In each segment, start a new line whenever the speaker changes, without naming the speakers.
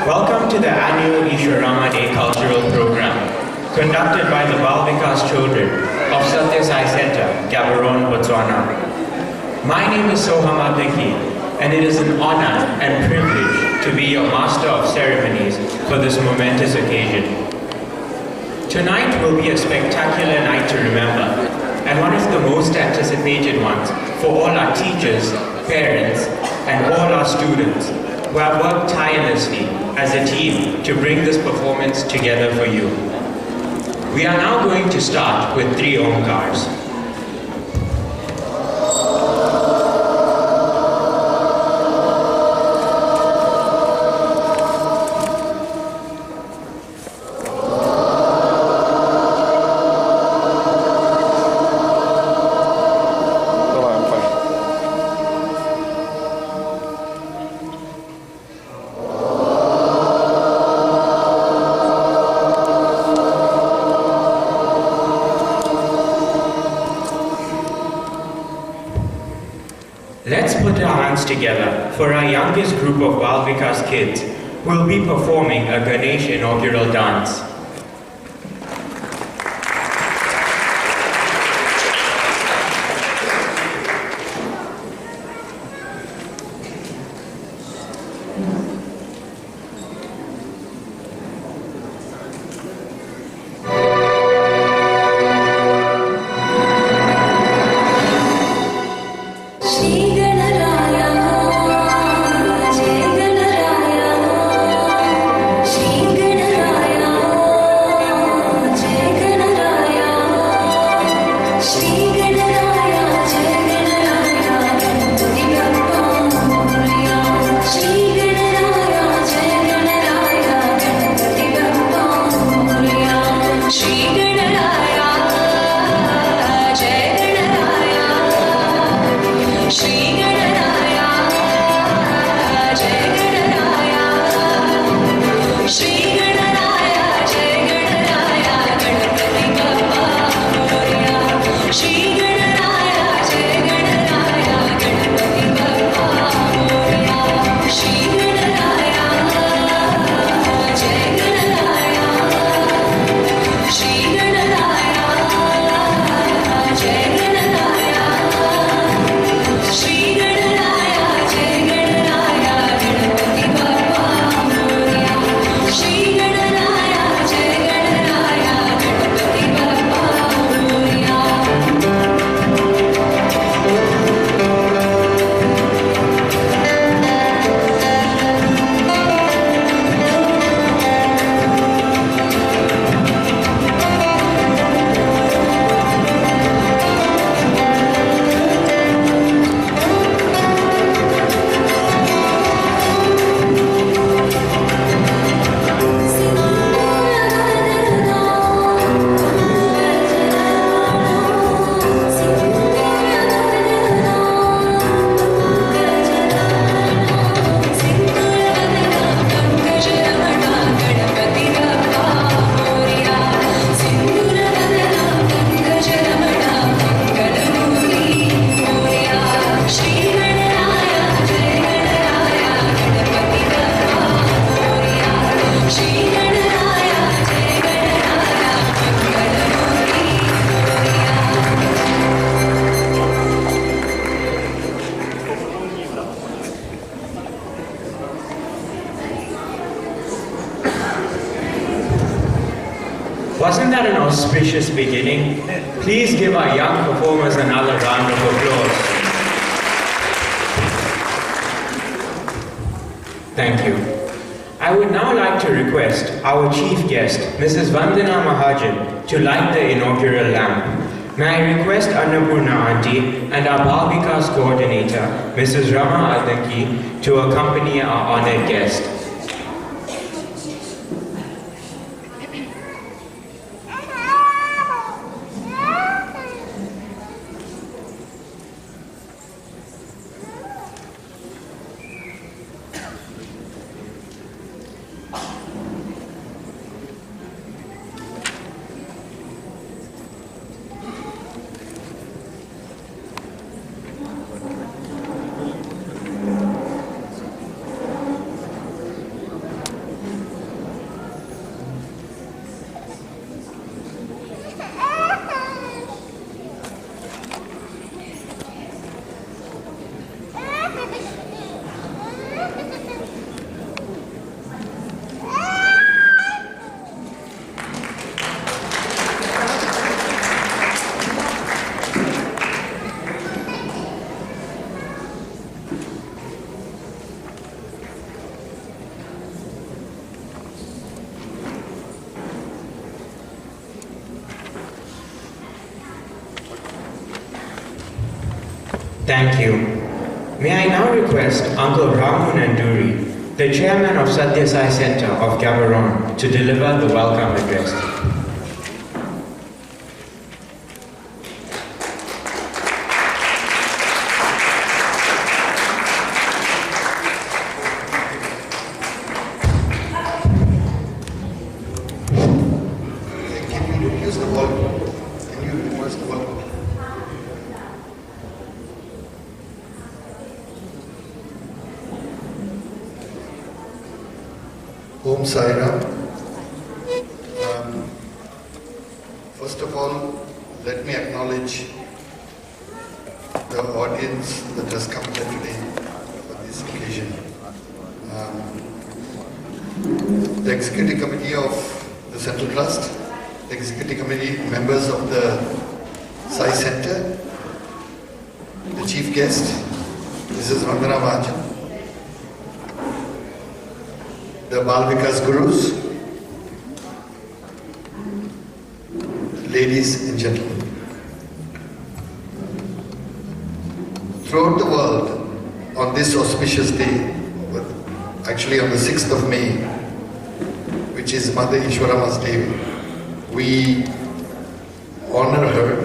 Welcome to the annual Easwaramma Day Cultural Program, conducted by the Balvikas children of Sathya, Gaborone, Botswana. My name is Sathya, and it is an honor and privilege to be your Master of Ceremonies for this momentous occasion. Tonight will be a spectacular night to remember, and one of the most anticipated ones for all our teachers, parents, and all our students who have worked tirelessly as a team to bring this performance together for you. We are now going to start with 3 Omkars. Let's put our hands together for our youngest group of Balvikas kids who will be performing a Ganesh inaugural dance. Wasn't that an auspicious beginning? Please give our young performers another round of applause. Thank you. I would now like to request our chief guest, Mrs. Vandana Mahajan, to light the inaugural lamp. May I request Annapurna Auntie and our Balvikas coordinator, Mrs. Rama Adanki, to accompany our honored guest. Thank you. May I now request Uncle Ramu Nanduri, the chairman of Sathya Sai Center of Gaborone, to deliver the welcome address.
Om Sai Ram. First of all, let me acknowledge the audience that has come here today for this occasion. The Executive Committee of the Central Trust, the Executive Committee members of the Sai Center, the Chief Guest, Mrs. Vandana Mahajan, the Bal Vikas Gurus, ladies and gentlemen. Throughout the world, on this auspicious day, actually on the 6th of May, which is Mother Easwaramma's day, we honor her,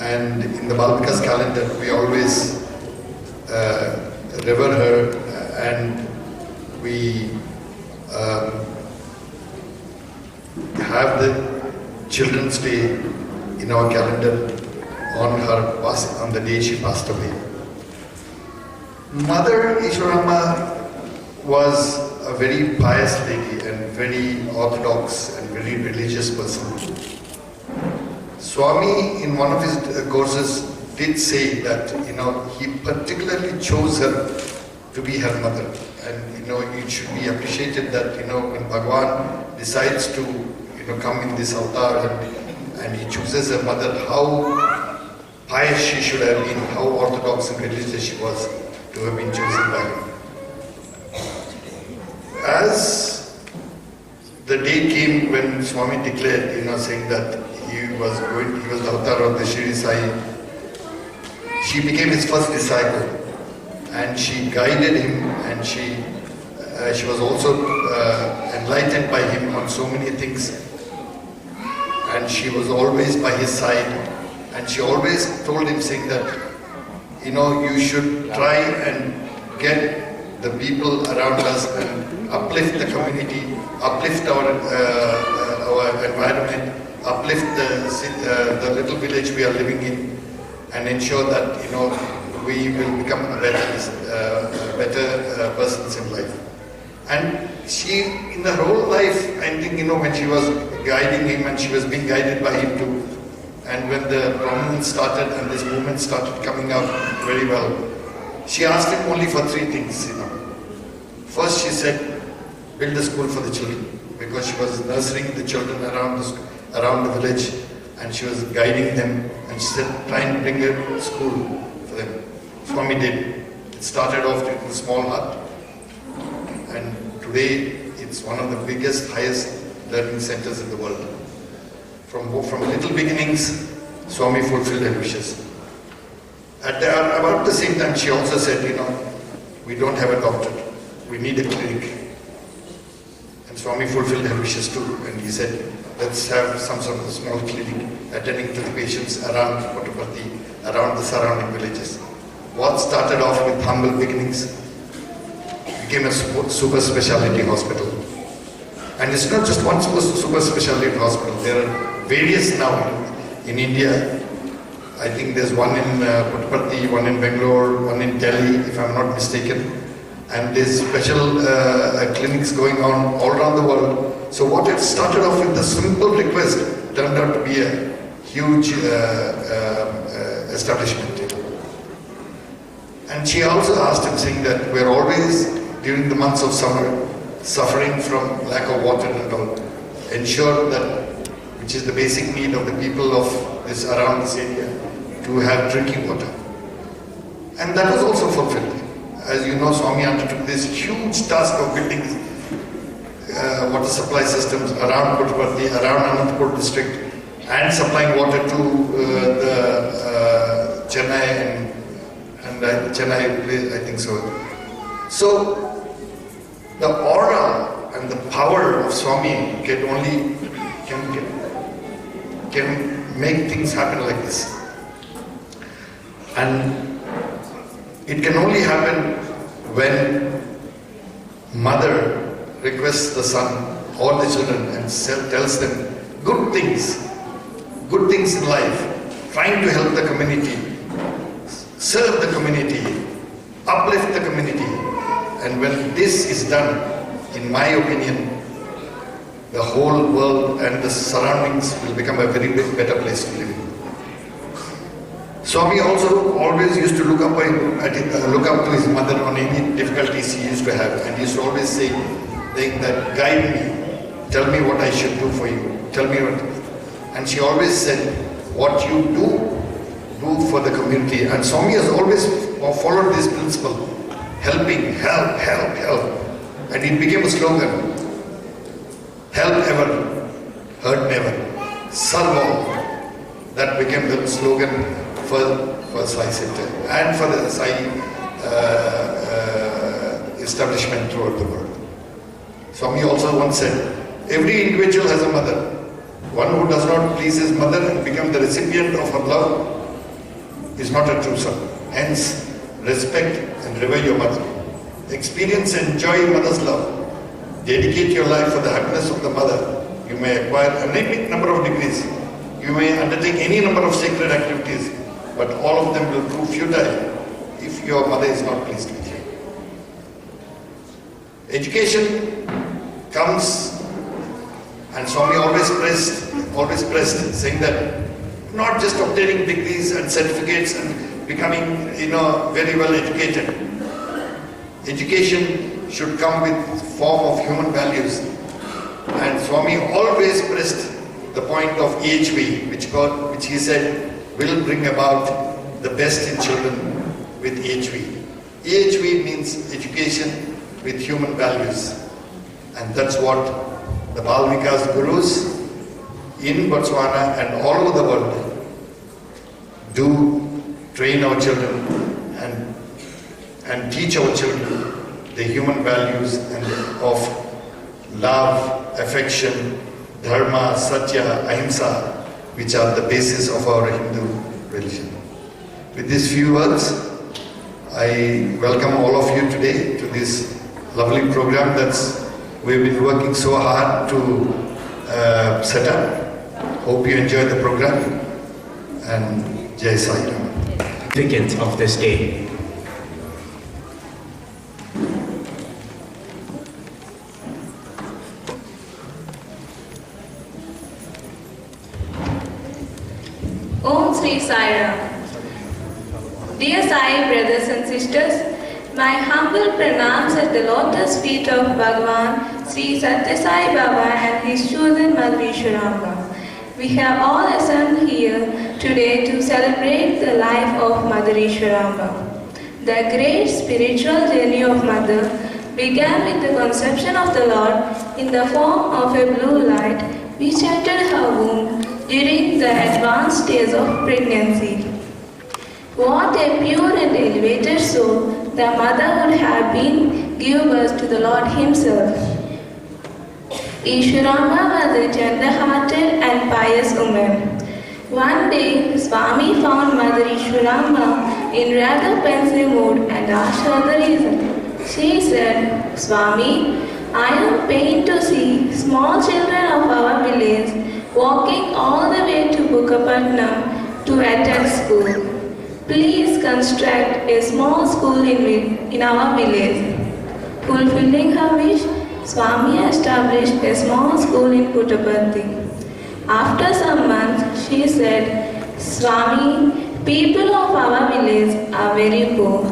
and in the Bal Vikas calendar, we always revere her, and we have the Children's Day in our calendar on the day she passed away. Mother Easwaramma was a very pious lady and very orthodox and very religious person. Swami, in one of his courses, did say that he particularly chose her to be her mother, and it should be appreciated that when Bhagwan decides to come in this avatar and he chooses a mother, how pious she should have been, how orthodox and religious she was to have been chosen by him. As the day came when Swami declared, saying that he was the avatar of the Shri Sai, she became his first disciple, and she guided him, and she was also enlightened by him on so many things, and she was always by his side, and she always told him, saying that you should try and get the people around us and uplift the community, uplift our environment, uplift the little village we are living in, and ensure that we will become better persons in life. And she, in her whole life, I think, when she was guiding him and she was being guided by him too, and when the prominence started and this movement started coming out very well, she asked him only for three things, First, she said, build a school for the children, because she was nurturing the children around the village, and she was guiding them, and she said, try and bring a school for them. Swami did. It started off in a small hut, and today it's one of the biggest, highest learning centers in the world. From little beginnings, Swami fulfilled her wishes. About the same time, she also said, we don't have a doctor, we need a clinic. And Swami fulfilled her wishes too, and he said, let's have some sort of a small clinic attending to the patients around Puttaparthi, around the surrounding villages. What started off with humble beginnings became a super specialty hospital. And it's not just one super specialty hospital, there are various now in India. I think there's one in Puttaparthi, one in Bangalore, one in Delhi, if I'm not mistaken. And there's special clinics going on all around the world. So what it started off with a simple request turned out to be a huge establishment. And she also asked him, saying that we're always, during the months of summer, suffering from lack of water and all. Ensure that, which is the basic need of the people of around this area, to have drinking water. And that was also fulfilled. As you know, Swami undertook this huge task of building water supply systems around Puttaparthi, around Anantapur district, and supplying water to the Chennai and and Chennai, I think so. So, the aura and the power of Swami can make things happen like this. And it can only happen when mother requests the son or the children and tells them good things in life, trying to help the community, serve the community, uplift the community. And when this is done, in my opinion, the whole world and the surroundings will become a very better place to live in. Swami also always used to look up to his mother on any difficulties he used to have, and he used to always say that, guide me, tell me what I should do for you, tell me what. And she always said, what you do for the community. And Swami has always followed this principle, helping, help. And it became a slogan, help ever, hurt never, serve all. That became the slogan for Sai Center and for the Sai establishment throughout the world. Swami also once said, every individual has a mother. One who does not please his mother and become the recipient of her love is not a true son. Hence, respect and revere your mother. Experience and enjoy your mother's love. Dedicate your life for the happiness of the mother. You may acquire an infinite number of degrees. You may undertake any number of sacred activities, but all of them will prove futile if your mother is not pleased with you. Education comes, and Swami always pressed, saying that not just obtaining degrees and certificates and becoming, very well educated. Education should come with form of human values. And Swami always pressed the point of EHV, which he said will bring about the best in children with EHV. EHV means education with human values. And that's what the Bal Vikas Gurus in Botswana and all over the world do, train our children and teach our children the human values of love, affection, dharma, satya, ahimsa, which are the basis of our Hindu religion. With these few words, I welcome all of you today to this lovely program we've been working so hard to set up. Hope you enjoy the program, and Jai Sai Ram.
Significance of this day.
Om Sri Sai Ram. Dear Sai brothers and sisters, my humble pranams at the lotus feet of Bhagavan Sri Sathya Sai Baba and his chosen Mother Easwaramma. We have all assembled here today to celebrate the life of Mother Easwaramma. The great spiritual journey of Mother began with the conception of the Lord in the form of a blue light which entered her womb during the advanced stage of pregnancy. What a pure and elevated soul the mother would have been, give birth to the Lord himself. Easwaramma was a tender-hearted and pious woman. One day, Swami found Mother Easwaramma in rather pensive mood and asked her the reason. She said, Swami, I am pained to see small children of our village walking all the way to Bukapatnam to attend school. Please construct a small school in our village. Fulfilling her wish, Swami established a small school in Puttaparthi. After some months, she said, Swami, people of our village are very poor.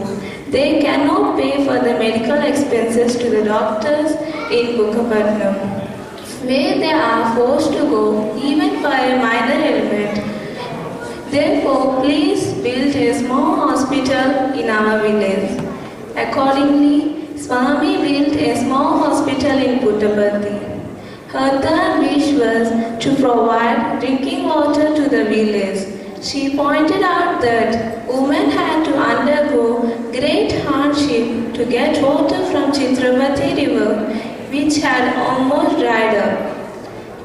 They cannot pay for the medical expenses to the doctors in Bukapatnam, where they are forced to go even for a minor ailment. Therefore, please build a small hospital in our village. Accordingly, Swami built a small hospital in Puttaparthi. Her third wish was to provide drinking water to the village she pointed out that women had to undergo great hardship to get water from Chitrapati river, which had almost dried up.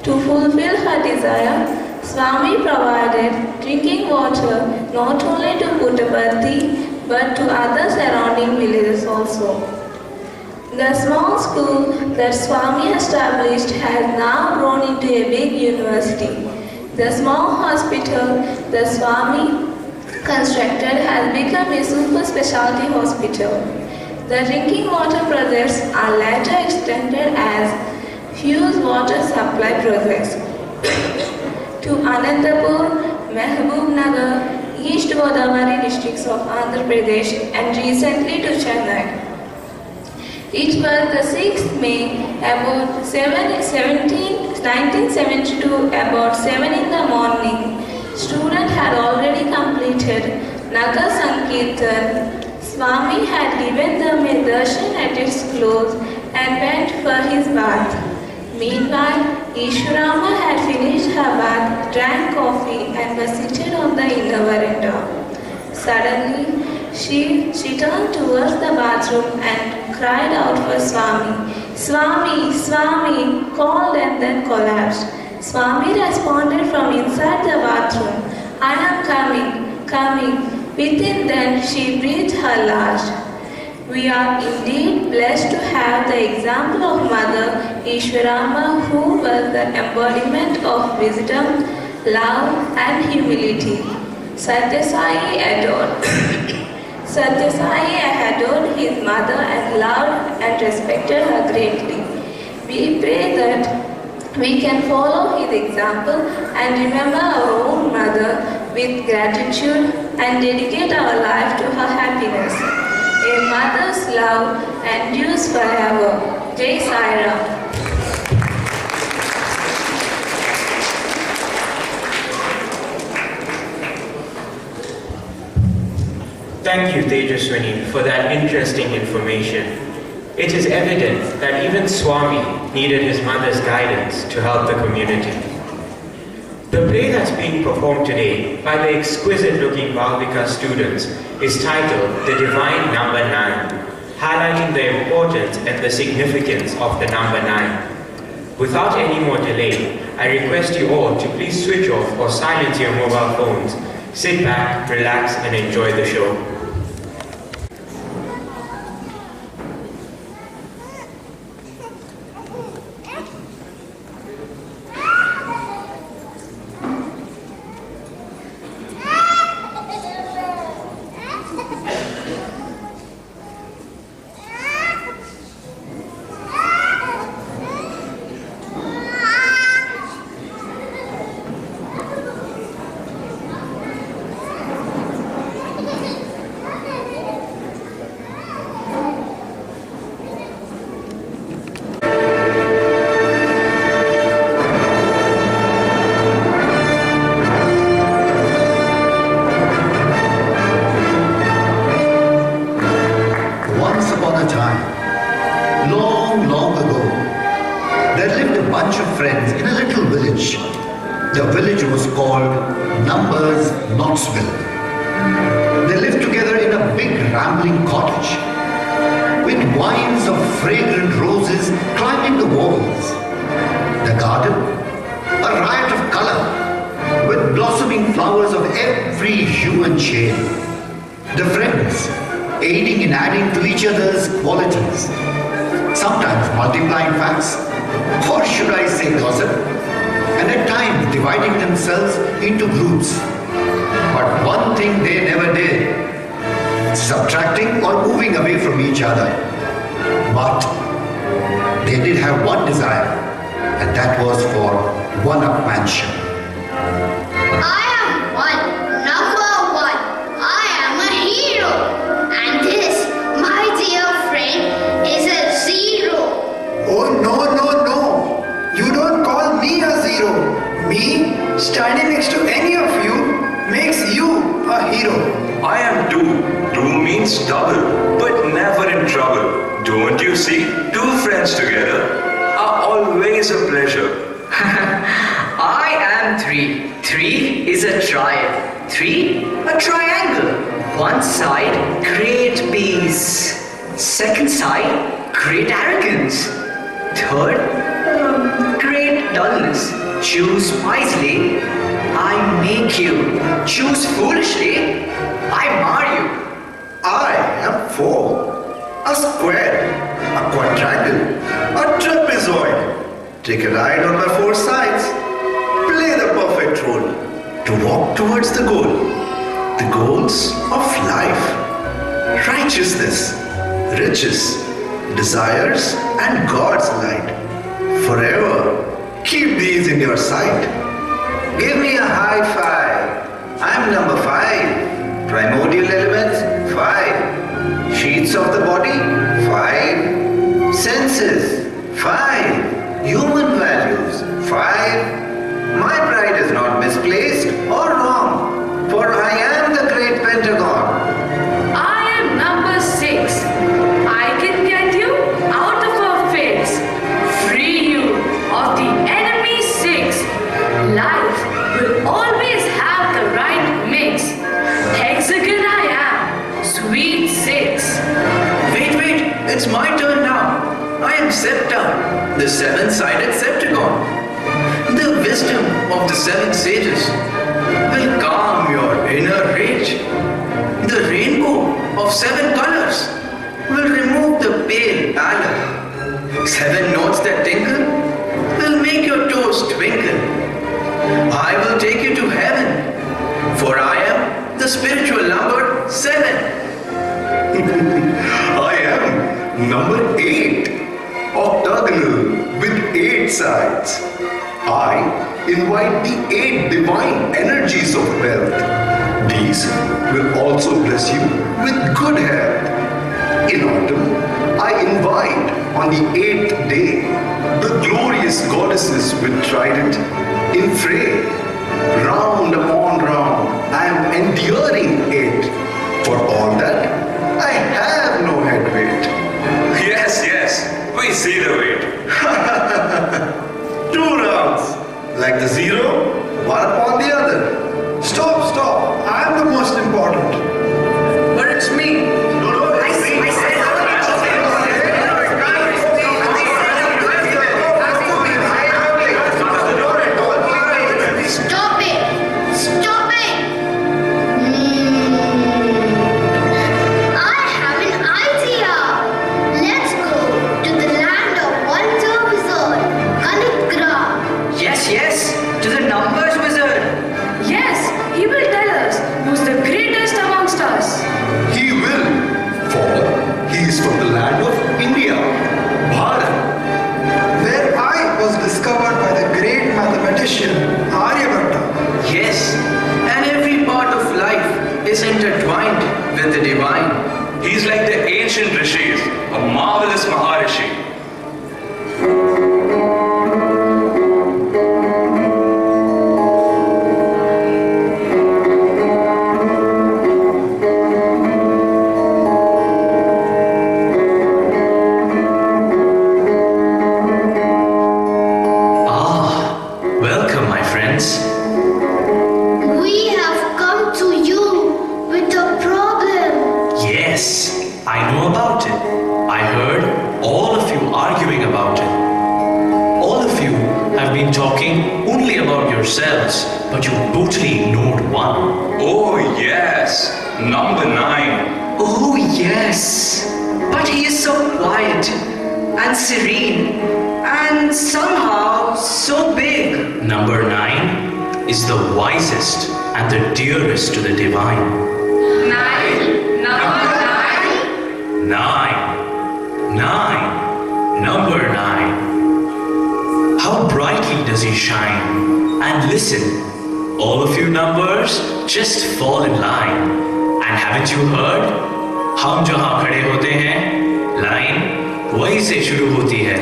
To fulfill her desire, Swami provided drinking water not only to Puttaparthi but to other surrounding villages also. The small school that Swami established has now grown into a big university. The small hospital that Swami constructed has become a super specialty hospital. The drinking water projects are later extended as fused water supply projects to Anantapur, Mehboob East Godavari districts of Andhra Pradesh and recently to Chennai. It was the 6th May, about 1972, about 7 in the morning. Student had already completed Nagar Sankirtan. Swami had given them a darshan at its close and went for his bath. Meanwhile, Easwaramma had finished her bath, drank coffee and was seated on the inner veranda. Suddenly, she turned towards the bathroom and cried out for Swami. Swami, Swami, called and then collapsed. Swami responded from inside the bathroom, I am coming, coming. Within then, she breathed her last. We are indeed blessed to have the example of Mother Easwaramma, who was the embodiment of wisdom, love and humility. Sathya adored his mother and loved and respected her greatly. We pray that we can follow his example and remember our own mother with gratitude and dedicate our life to her happiness. A mother's love endures forever. Jai Sai Ram.
Thank you, Tejaswini, for that interesting information. It is evident that even Swami needed his mother's guidance to help the community. The play that's being performed today by the exquisite-looking Balvika students is titled The Divine Number 9, highlighting the importance and the significance of the number 9. Without any more delay, I request you all to please switch off or silence your mobile phones, sit back, relax, and enjoy the show.
3, a triangle. One side, great peace. Second side, great arrogance. Third, great dullness. Choose wisely, I make you. Choose foolishly, I mar you.
I am 4. A square, a quadrangle, a trapezoid. Take a ride on my 4 sides. Play the perfect role to walk towards the goal. The goals of life. Righteousness, riches, desires, and God's light. Forever, keep these in your sight. Give me a high five. I'm number 5. Primordial elements, 5. Sheets of the body, 5. Senses, 5. Human values, 5. My pride is not misplaced or wrong, for I am the great Pentagon.
I am number 6. I can get you out of our fix. Free you of the enemy 6. Life will always have the right mix. Hexagon I am, sweet 6.
Wait, it's my turn now. I am Sathya, the 7-sided Septagon. The wisdom of the 7 sages will calm your inner rage. The rainbow of 7 colors will remove the pale pallor. 7 notes that tinkle will make your toes twinkle. I will take you to heaven, for I am the spiritual number 7.
I am number 8, octagonal with 8 sides. I invite the 8 divine energies of wealth. These will also bless you with good health. In autumn, I invite on the 8th day the glorious goddesses with trident in fray. Round upon round, I am enduring it. For all that, I have no head weight.
Yes, we see the weight.
2 rounds, like the 0, one upon the other. Stop, I am the most important.
But it's me.
Stop it! I have an idea. Let's go to the land of Wonder Wizard, Kanigra.
Yes, to the numbers wizard.
Yes, he will tell us who's the greatest amongst us.
He will, for he is from the land of India, Bharat, where I was discovered by the great mathematician Aryabhatta.
Yes, and every part of life is intertwined with the divine.
He's like the ancient rishis, a marvelous Maharishi.
Welcome, my friends.
We have come to you with a problem.
Yes, I know about it. I heard all of you arguing about it. All of you have been talking only about yourselves, but you totally ignored one.
Oh yes, number 9.
Oh yes, but he is so quiet and serene and somehow so big.
Number 9 is the wisest and the dearest to the divine.
9. Number 9.
9. Number 9. How brightly does he shine? And listen, all of you numbers, just fall in line. And haven't you heard? हम जहाँ खड़े होते हैं, line वहीं से शुरू होती है.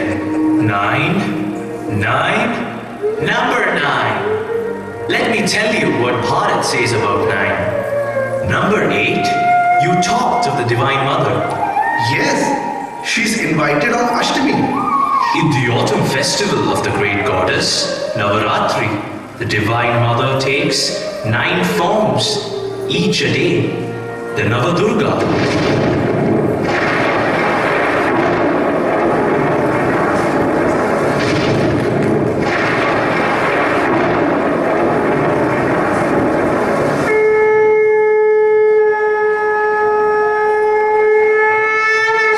9, number 9. Let me tell you what Bharat says about 9. Number 8, you talked of the Divine Mother.
Yes, she's invited on Ashtami.
In the autumn festival of the great goddess, Navaratri, the Divine Mother takes
9 forms, each a day. The Navadurga.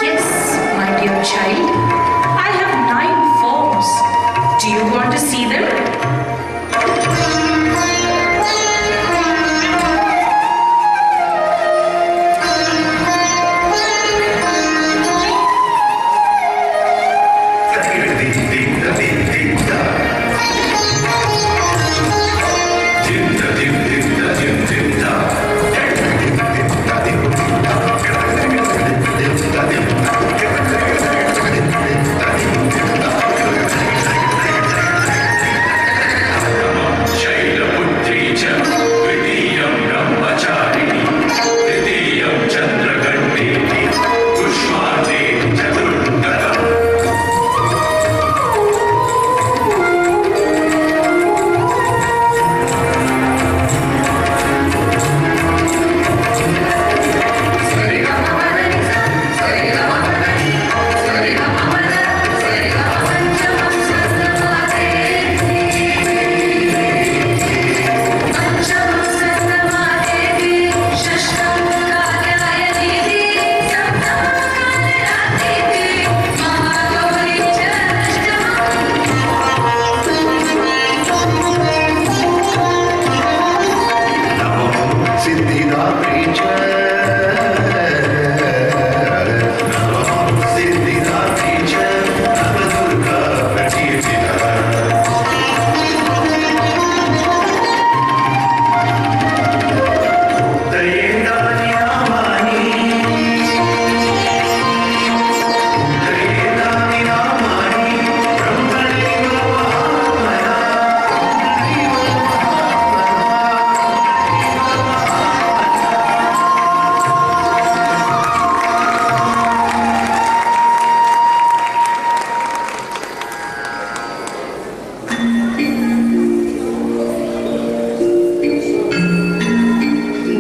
Yes, my dear child. I have 9 forms. Do you want to see them?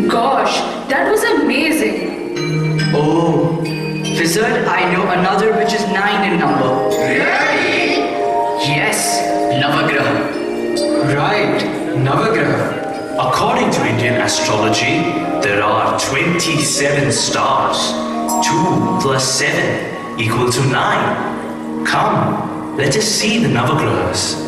Gosh, that was amazing.
Oh, wizard, I know another which is 9 in number.
Really?
Yes, Navagraha.
Right, Navagraha. According to Indian astrology, there are 27 stars. 2 plus 7 equal to 9. Come, let us see the Navagrahas.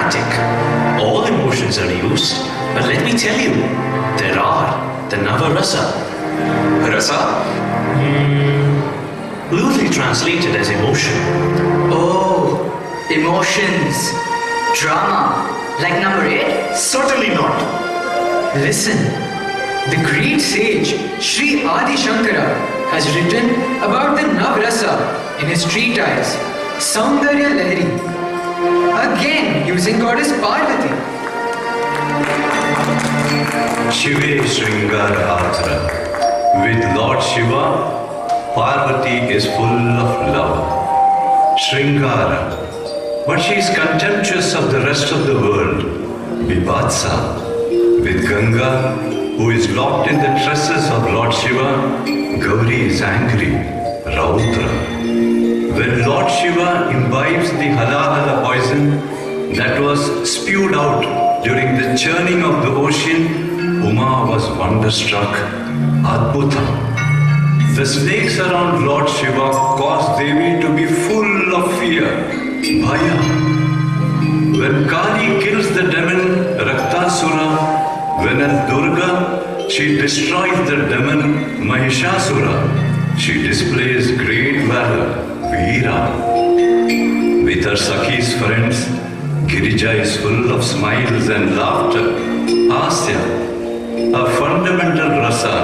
dramatic. All emotions are used, but let me tell you, there are the Navarasa.
Rasa?
Loosely translated as emotion.
Oh, emotions. Drama. Like number 8?
Certainly not.
Listen. The great sage Sri Adi Shankara has written about the Navrasa in his treatise Saundarya Lahari, again using goddess Parvati.
Shive Sringara Atra. With Lord Shiva, Parvati is full of love. Sringara. But she is contemptuous of the rest of the world. Vibhatsa. With Ganga, who is locked in the tresses of Lord Shiva, Gauri is angry. Rautra. When Lord Shiva imbibes the halahala poison that was spewed out during the churning of the ocean, Uma was wonderstruck. Adbhuta. The snakes around Lord Shiva caused Devi to be full of fear. Bhaya. When Kali kills the demon Raktasura, when as Durga she destroys the demon Mahishasura, she displays great valor, Veera. With her Sakhi's friends, Girija is full of smiles and laughter, Asya. A fundamental rasa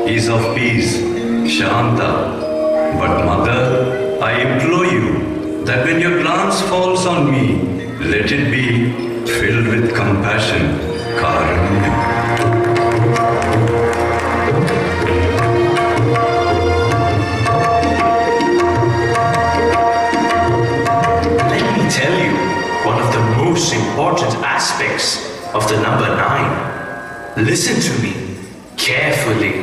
is of peace, Shanta. But mother, I implore you that when your glance falls on me, let it be filled with compassion, Karunya.
Let me tell you one of the most important aspects of the number 9. Listen to me carefully.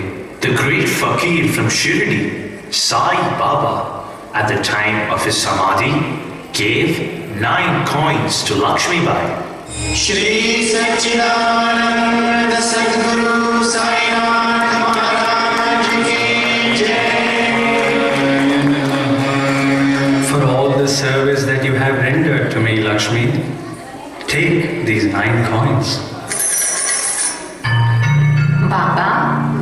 The great fakir from Shirdi, Sai Baba, at the time of his samadhi, gave 9 coins to Lakshmi Bai.
Shri Satchidananda Sadguru Sainath Maharaj Ki Jai.
For all the service that you have rendered to me, Lakshmi, take these 9 coins.
Baba,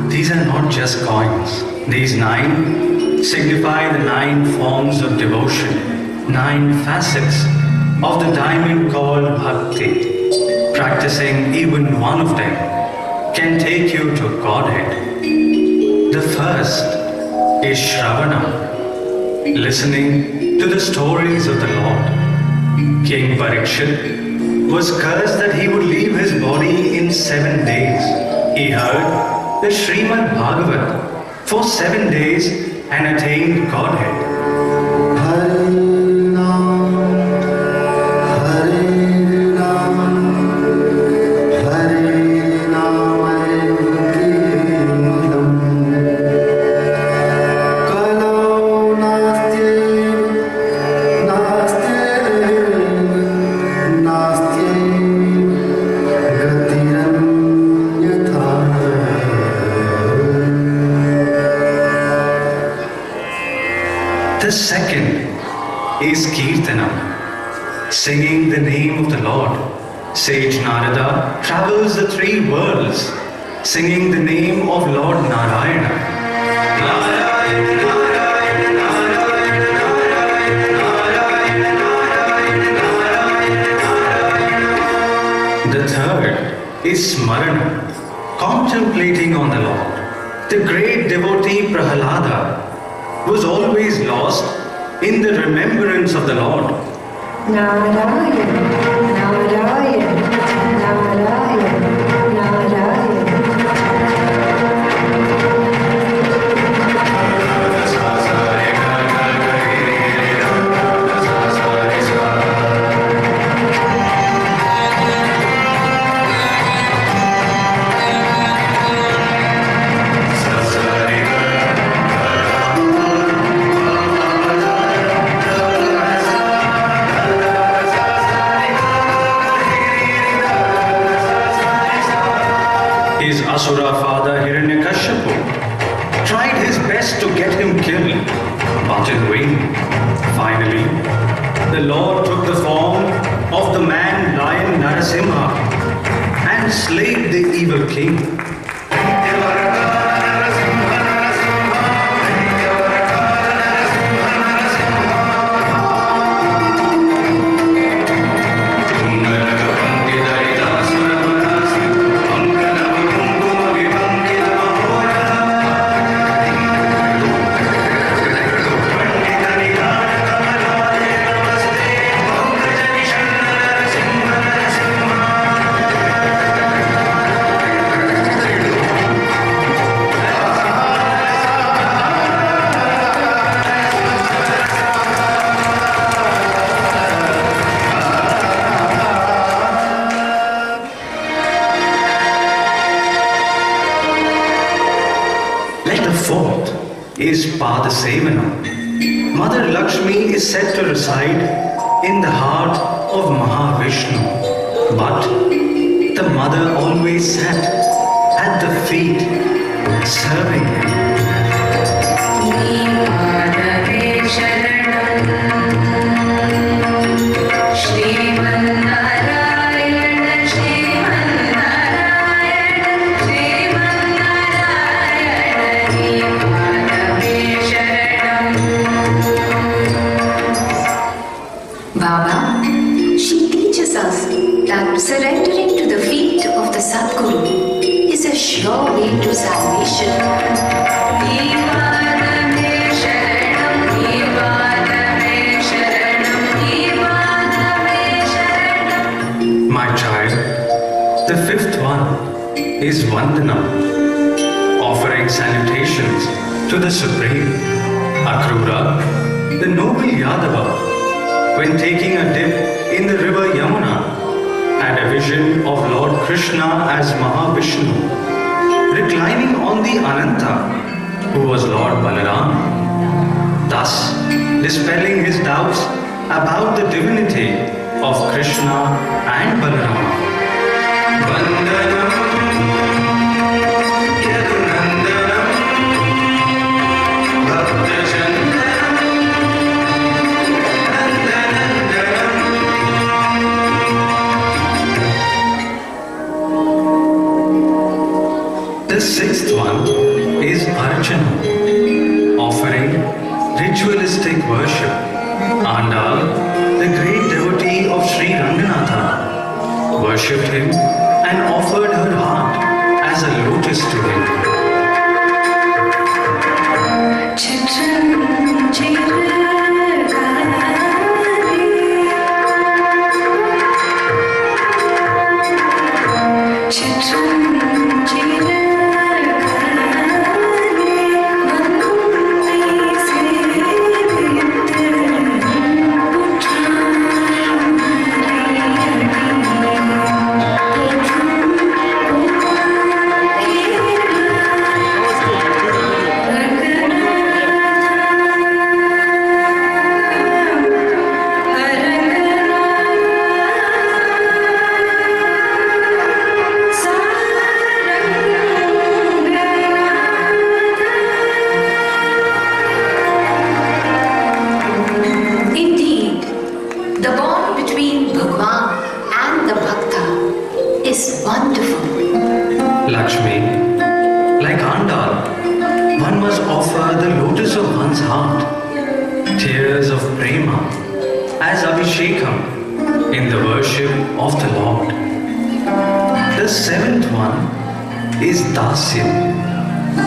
These are not just coins. These 9 signify the 9 forms of devotion, 9 facets of the diamond called Bhakti. Practicing even one of them can take you to Godhead. The first is Shravana, listening to the stories of the Lord. King Parikshit was cursed that he would leave his body in 7 days. He heard the Srimad Bhagavat for 7 days and attained Godhead. The second is Kirtanam, singing the name of the Lord. Sage Narada travels the 3 worlds, singing the name of Lord Narayana. Narayana, Narayana, Narayana, Narayana, Narayana, Narayana, Narayana. The third is Smarana, contemplating on the Lord. The great devotee Prahalada was always lost in the remembrance of the Lord.
Narayana, Narayana, Narayana, Narayana.
His Asura father Hiranyakashipu tried his best to get him killed, but in vain. Finally, the Lord took the form of the man lying Narasimha and slayed the evil king. Is Padasevana. Mother Lakshmi is said to reside in the heart of Mahavishnu, but the mother always sat at the feet serving him.
Surrendering to the feet of the Sadguru is a sure way to salvation.
My child, the fifth one is Vandana, offering salutations to the Supreme. Akrura, the noble Yadava, when taking a dip in the river Yamuna, had a vision of Lord Krishna as Mahavishnu, reclining on the Ananta, who was Lord Balaram, thus dispelling his doubts about the divinity of Krishna and Balaram. Vandanam Yadunandanam Bhaktajandanam Nandanandanam. The sixth one is Archana, offering ritualistic worship. Andal, the great devotee of Sri Ranganatha, worshipped him and offered her heart as a lotus to him.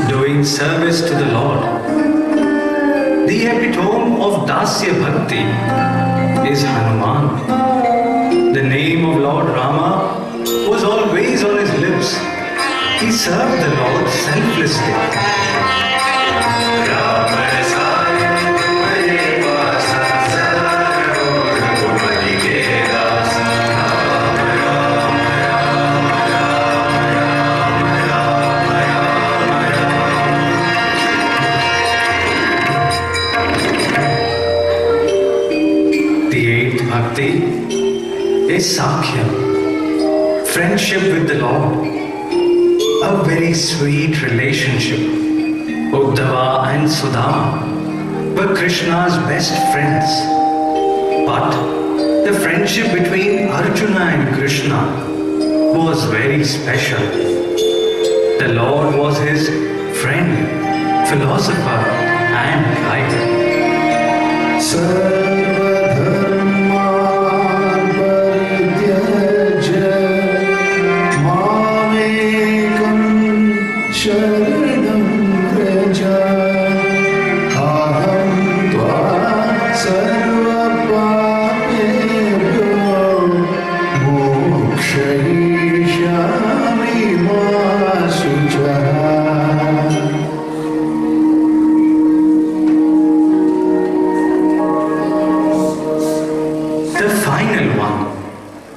Doing service to the Lord. The epitome of Dasya Bhakti is Hanuman. The name of Lord Rama was always on his lips. He served the Lord selflessly. Is Sathya, friendship with the Lord, a very sweet relationship. Uddhava and Sudama were Krishna's best friends, but the friendship between Arjuna and Krishna was very special. The Lord was his friend, philosopher, and guide.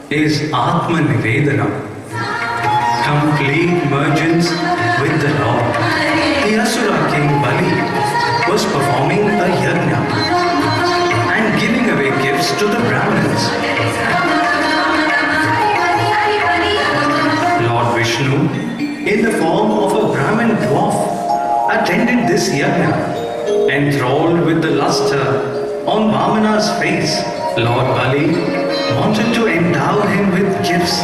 Is Atma Nivedana, complete mergence with the Lord. The Asura king Bali was performing a yajna and giving away gifts to the Brahmins. Lord Vishnu, in the form of a Brahmin dwarf, attended this yajna, enthralled with the luster on Vamana's face. Lord Bali wanted to endow him with gifts.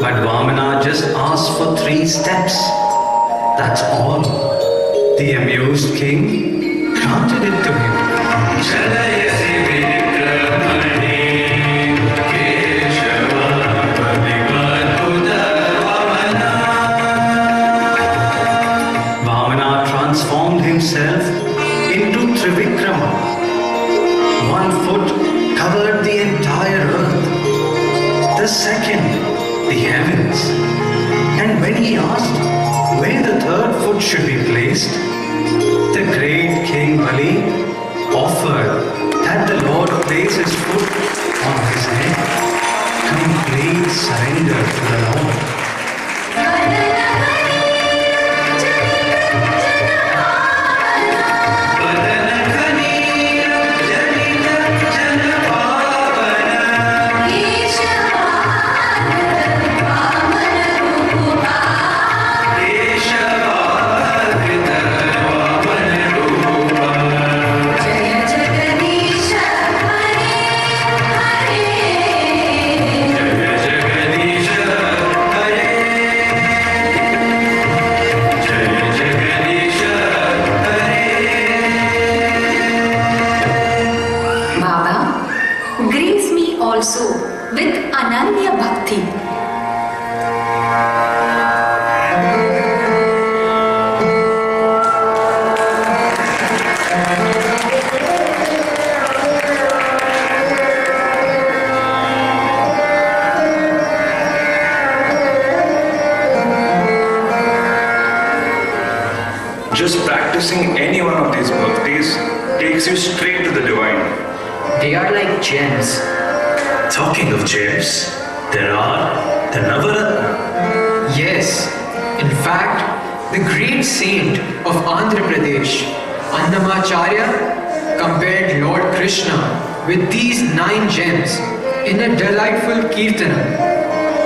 But Vamana just asked for 3 steps. That's all. The amused king granted it to him. Himself into Trivikrama. 1 foot covered the entire earth, the second the heavens. And when he asked where the 3rd foot should be placed, the great King Bali offered that the Lord place his foot on his head. Complete surrender to the Lord.
Also with Ananya Bhakti.
Just practicing any one of these bhaktis takes you straight to the divine.
They are like gems.
Talking of gems, there are the Navaratna.
Yes, in fact, the great saint of Andhra Pradesh, Annamacharya, compared Lord Krishna with these 9 gems in a delightful kirtana.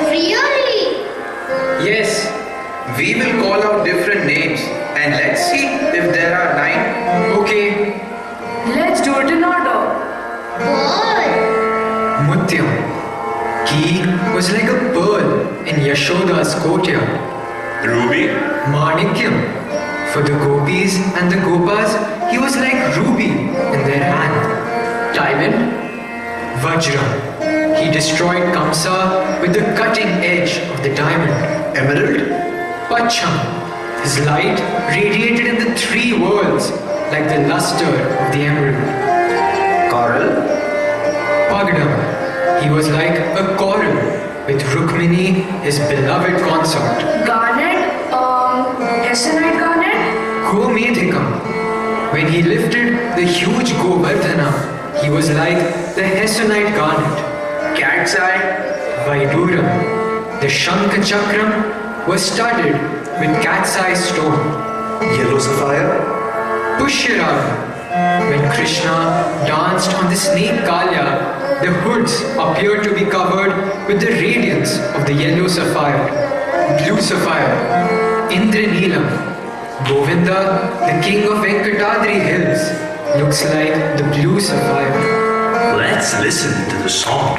Really?
Yes, we will call out different names and let's see if there are 9.
Okay.
Let's do it in order.
Mutyam. He was like a pearl in Yashoda's courtyard.
Ruby.
Manikyam. For the gopis and the gopas, he was like ruby in their hand. Diamond. Vajra. He destroyed Kamsa with the cutting edge of the diamond.
Emerald.
Pacham. His light radiated in the 3 worlds like the luster of the emerald.
Coral.
Pagdam. He was like a coral with Rukmini, his beloved consort.
Garnet, Hessenite garnet?
Gomedhikam. When he lifted the huge Govardhana, he was like the Hessenite garnet.
Cat's eye.
Vaiduram. The Shankha Chakram was studded with cat's eye stone.
Yellow sapphire.
Pushyaraga. When Krishna danced on the snake Kalya, the hoods appeared to be covered with the radiance of the yellow sapphire, blue sapphire, Indranilam. Govinda, the king of Venkatadri hills, looks like the blue sapphire.
Let's listen to the song.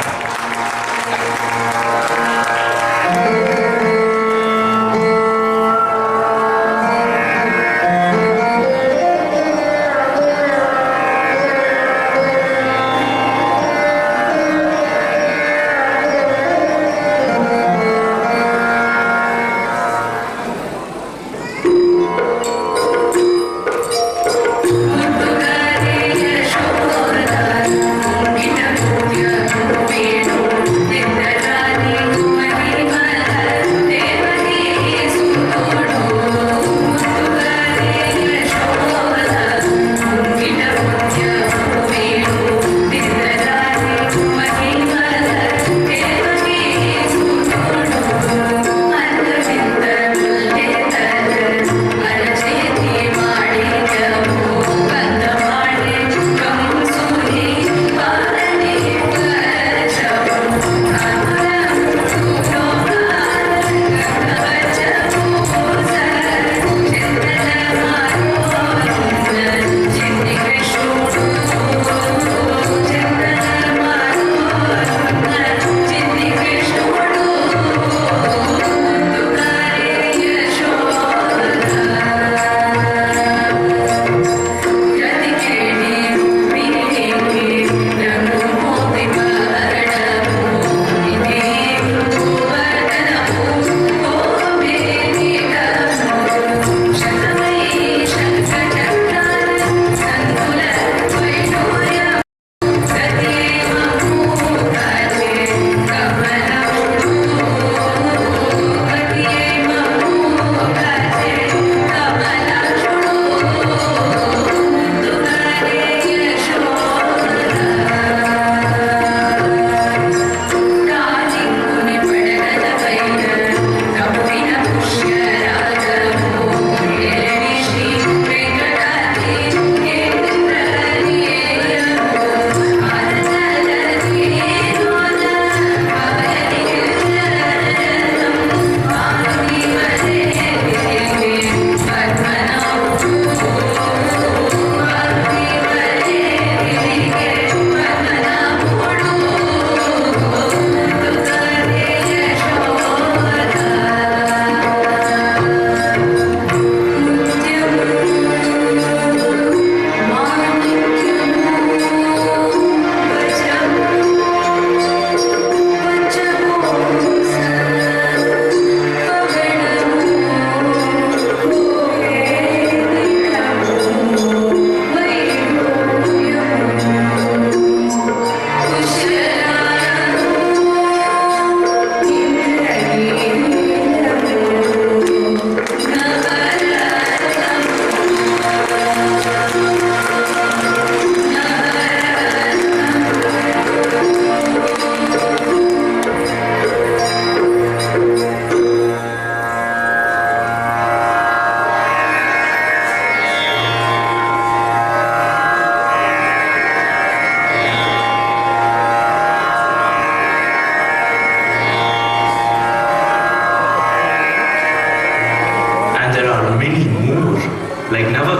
like Yogesh.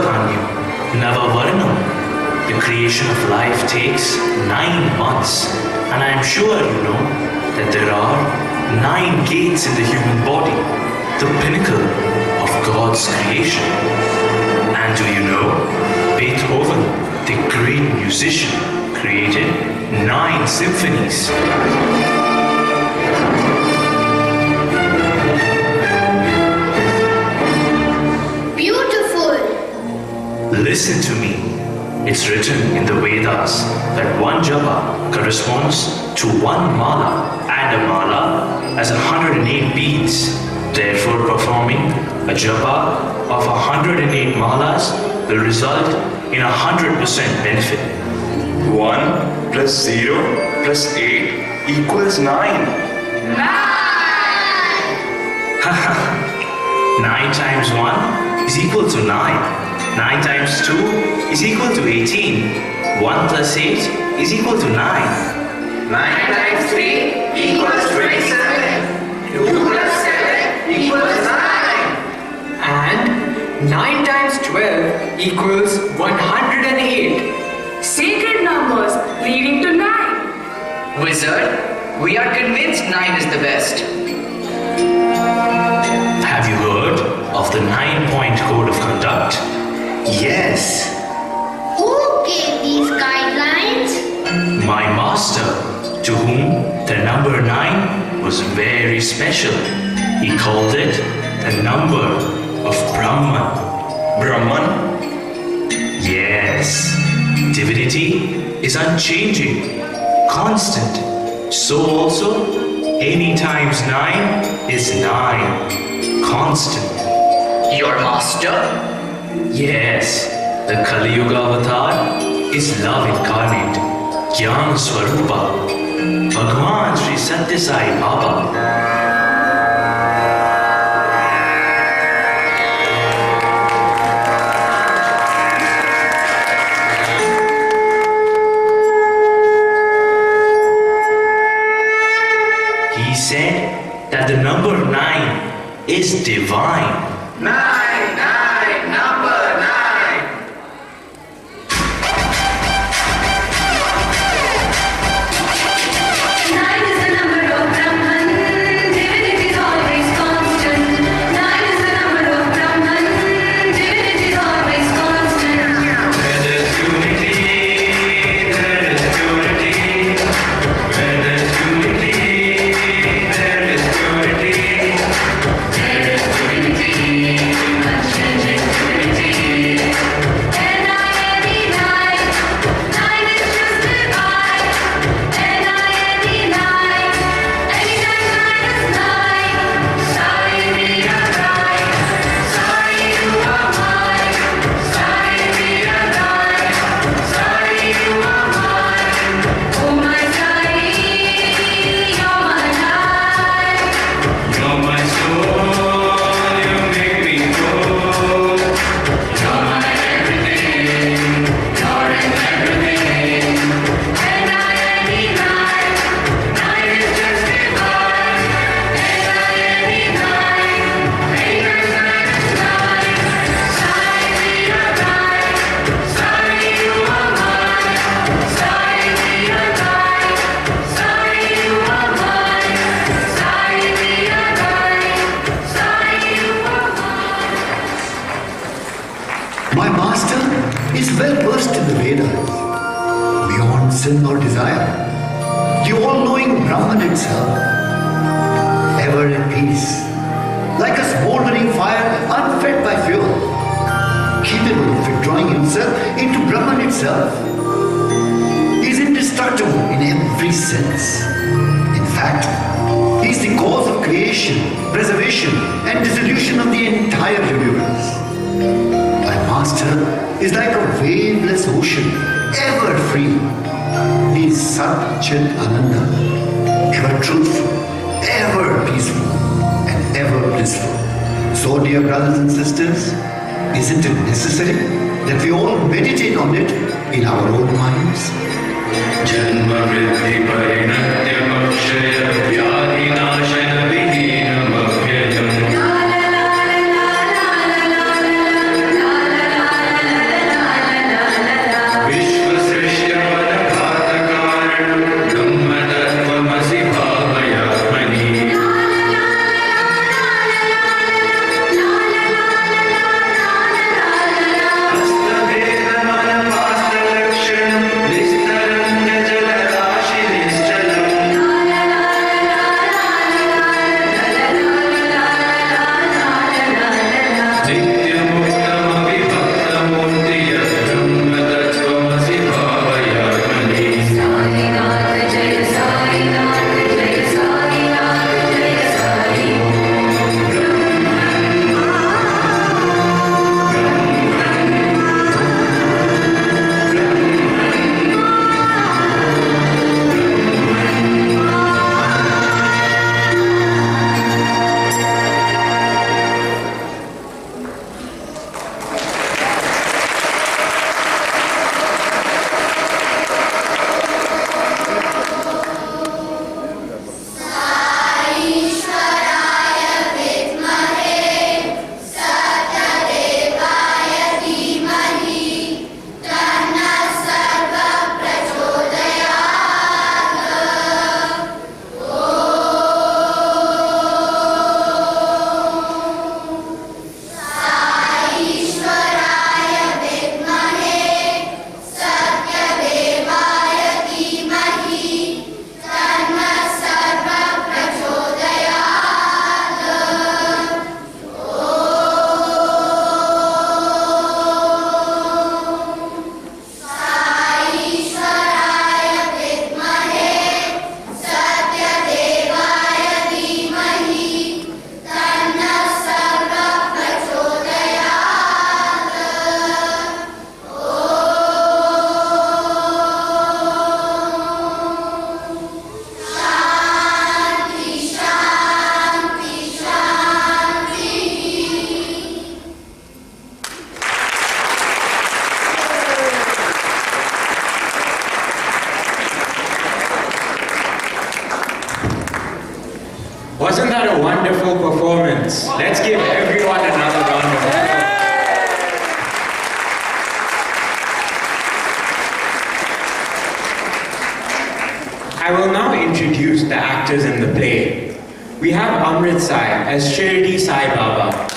The creation of life takes 9 months, and I am sure you know that there are 9 gates in the human body, the pinnacle of God's creation. And do you know, Beethoven, the great musician, created 9 symphonies. Listen to me. It's written in the Vedas that one japa corresponds to 1 mala, and a mala has 108 beads. Therefore, performing a japa of 108 malas will result in 100% benefit.
1 plus 0 plus 8 equals 9.
9 times 1 is equal to 9. 9 times 2 is equal to 18. 1 plus 8 is equal to 9.
9 times 3 equals 27. 2 plus 7 equals 9.
And 9 times 12 equals 108.
Sacred numbers leading to 9.
Wizard, we are convinced 9 is the best.
Have you heard of the 9-point code of conduct?
Yes.
Who gave these guidelines?
My master, to whom the number 9 was very special. He called it the number of Brahman.
Brahman?
Yes. Divinity is unchanging, constant. So also, any times 9 is 9, constant.
Your master?
Yes, the Kali Yuga avatar is love incarnate, Jnana Swarupa, Bhagwan Sri Sathya Sai Baba. He said that the number 9 is divine.
9, 9, number 9.
Nine is the number of Brahman. Divinity is always constant. 9 is the number of Brahman. Divinity is always constant.
Where there's unity, there is purity. Where there's unity, there is purity.
There is divinity, unchanging divinity. N-I-N-E-9. 9 is just divine. N-I-N-E-9. Anytime 9 is 9. Sorry, we are right. Sorry, you are mine. Sorry, we are right. Sorry, you are mine. Oh my sorry, you're my life.
You're my soul, you make me whole.
You're my everything. You're in everything. N-I-N-E-9. 9 is just divine. N-I-N-E-9. Anytime 9 is 9. Sorry, we are right. Sorry, you are mine. Sorry, we are right. Sorry, you are mine. Sorry, we are right. Sorry, you are mine.
My master is well versed in the Vedas, beyond sin or desire, the all-knowing Brahman itself, ever at peace, like a smoldering fire unfed by fuel, capable of withdrawing himself into Brahman itself, is indestructible in every sense. In fact, he is the cause of creation, preservation, and dissolution of the entire universe. My master is like a waveless ocean, ever free. He is Sat-Chit Ananda, ever truthful, ever peaceful, and ever blissful. So, dear brothers and sisters, isn't it necessary that we all meditate on it in our own minds?
Janma vriddhi parinatyam akshaya vyadhi nashana vihinam abhyayam. Vishva srishya padaghatakaranam dhamma tattvamasi bhavayatmani. Hastaveda manapastalakshanam nistaram jalarashinischala.
wonderful performance. Let's give everyone another round of applause. I will now introduce the actors in the play. We have Amrit Sai as Shirdi Sai Baba.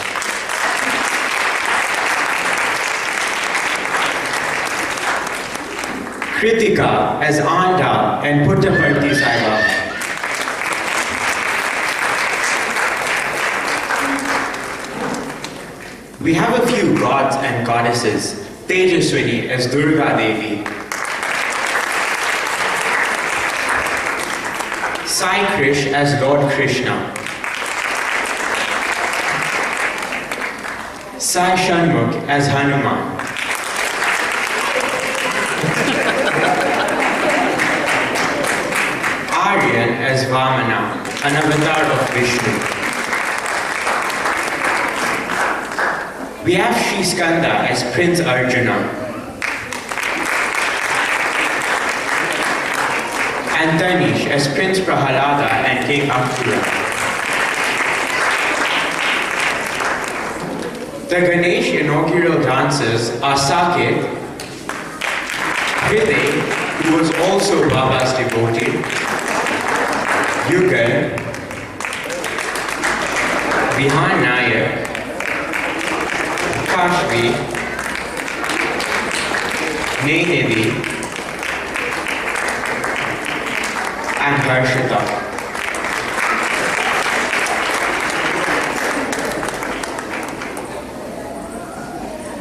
Kritika as Anda and Puttaparthi Sai Baba. We have a few gods and goddesses. Tejaswini as Durga Devi. Sai Krish as Lord Krishna. Sai Shanmukh as Hanuman. Aryan as Vamana, an avatar of Vishnu. We have Shri Skanda as Prince Arjuna. And Tanish as Prince Prahalada and King Akura. The Ganesh inaugural dancers are Saket, Hriday, who was also Baba's devotee, Yugal, Vihan Nayak, Kashvi, Nehedi, and Harshita.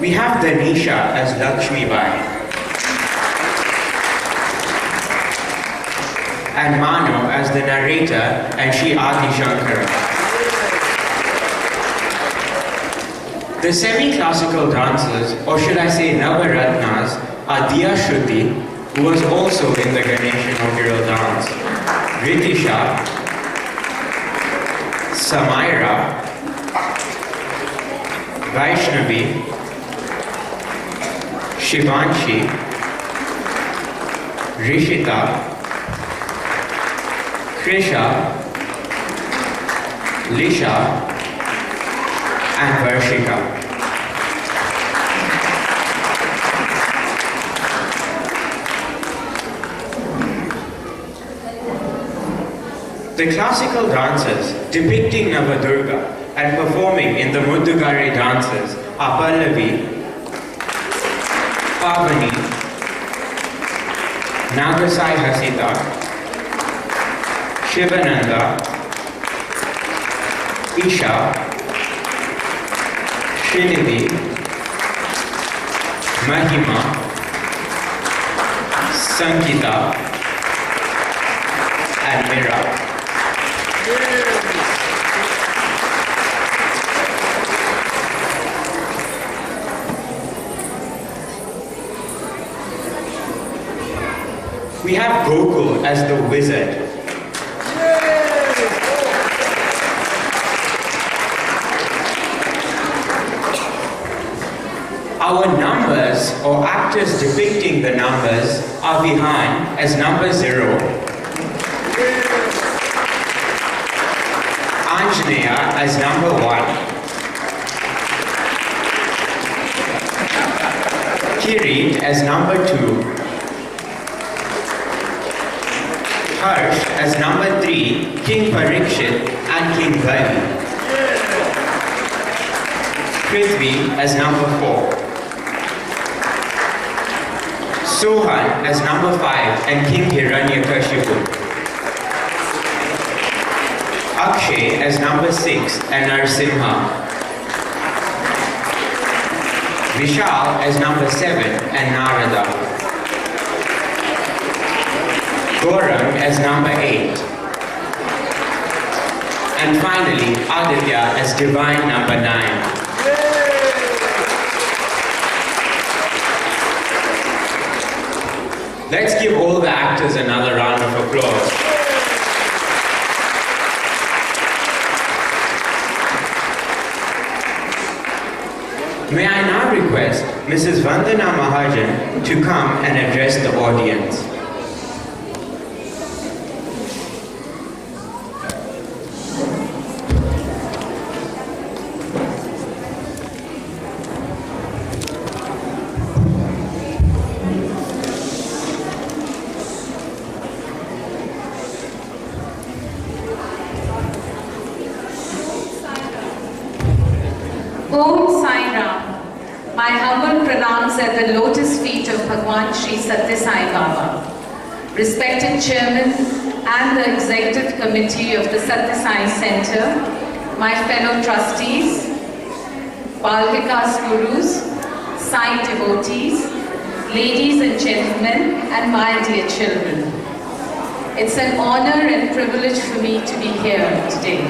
We have Danisha as Lakshmi Bai and Mano as the narrator and Shri Adi Shankara. The semi-classical dancers, or should I say Navaratnas, are Diya Shruti, who was also in the Ganesh inaugural dance, Ritisha, Samaira, Vaishnavi, Shivanshi, Rishita, Krisha, Lisha, and Varshika. The classical dancers depicting Navadurga and performing in the Muddugare dances are Pallavi, Pavani, Nagasai Hasita, Shivananda, Isha, Srinidhi, Mahima, Sankita, and Mira. We have Gokul as the wizard. Our numbers, or actors depicting the numbers, are behind as number 0, Anjaneya as number 1, Kirit as number 2, Harsh as number 3, King Parikshit and King Bali, Prithvi as number 4, Sohan as number 5 and King Hiranyakashipu, Akshay as number 6 and Narsimha, Vishal as number 7 and Narada, Gaurang as number 8, and finally Aditya as divine number 9. Let's give all the actors another round of applause. May I now request Mrs. Vandana Mahajan to come and address the audience.
Om Sai Ram. My humble pranams at the lotus feet of Bhagwan Sri Sathya Sai Baba. Respected Chairman and the Executive Committee of the Sathya Sai Center, my fellow trustees, Bal Vikas Gurus, Sai devotees, ladies and gentlemen, and my dear children. It's an honor and privilege for me to be here today.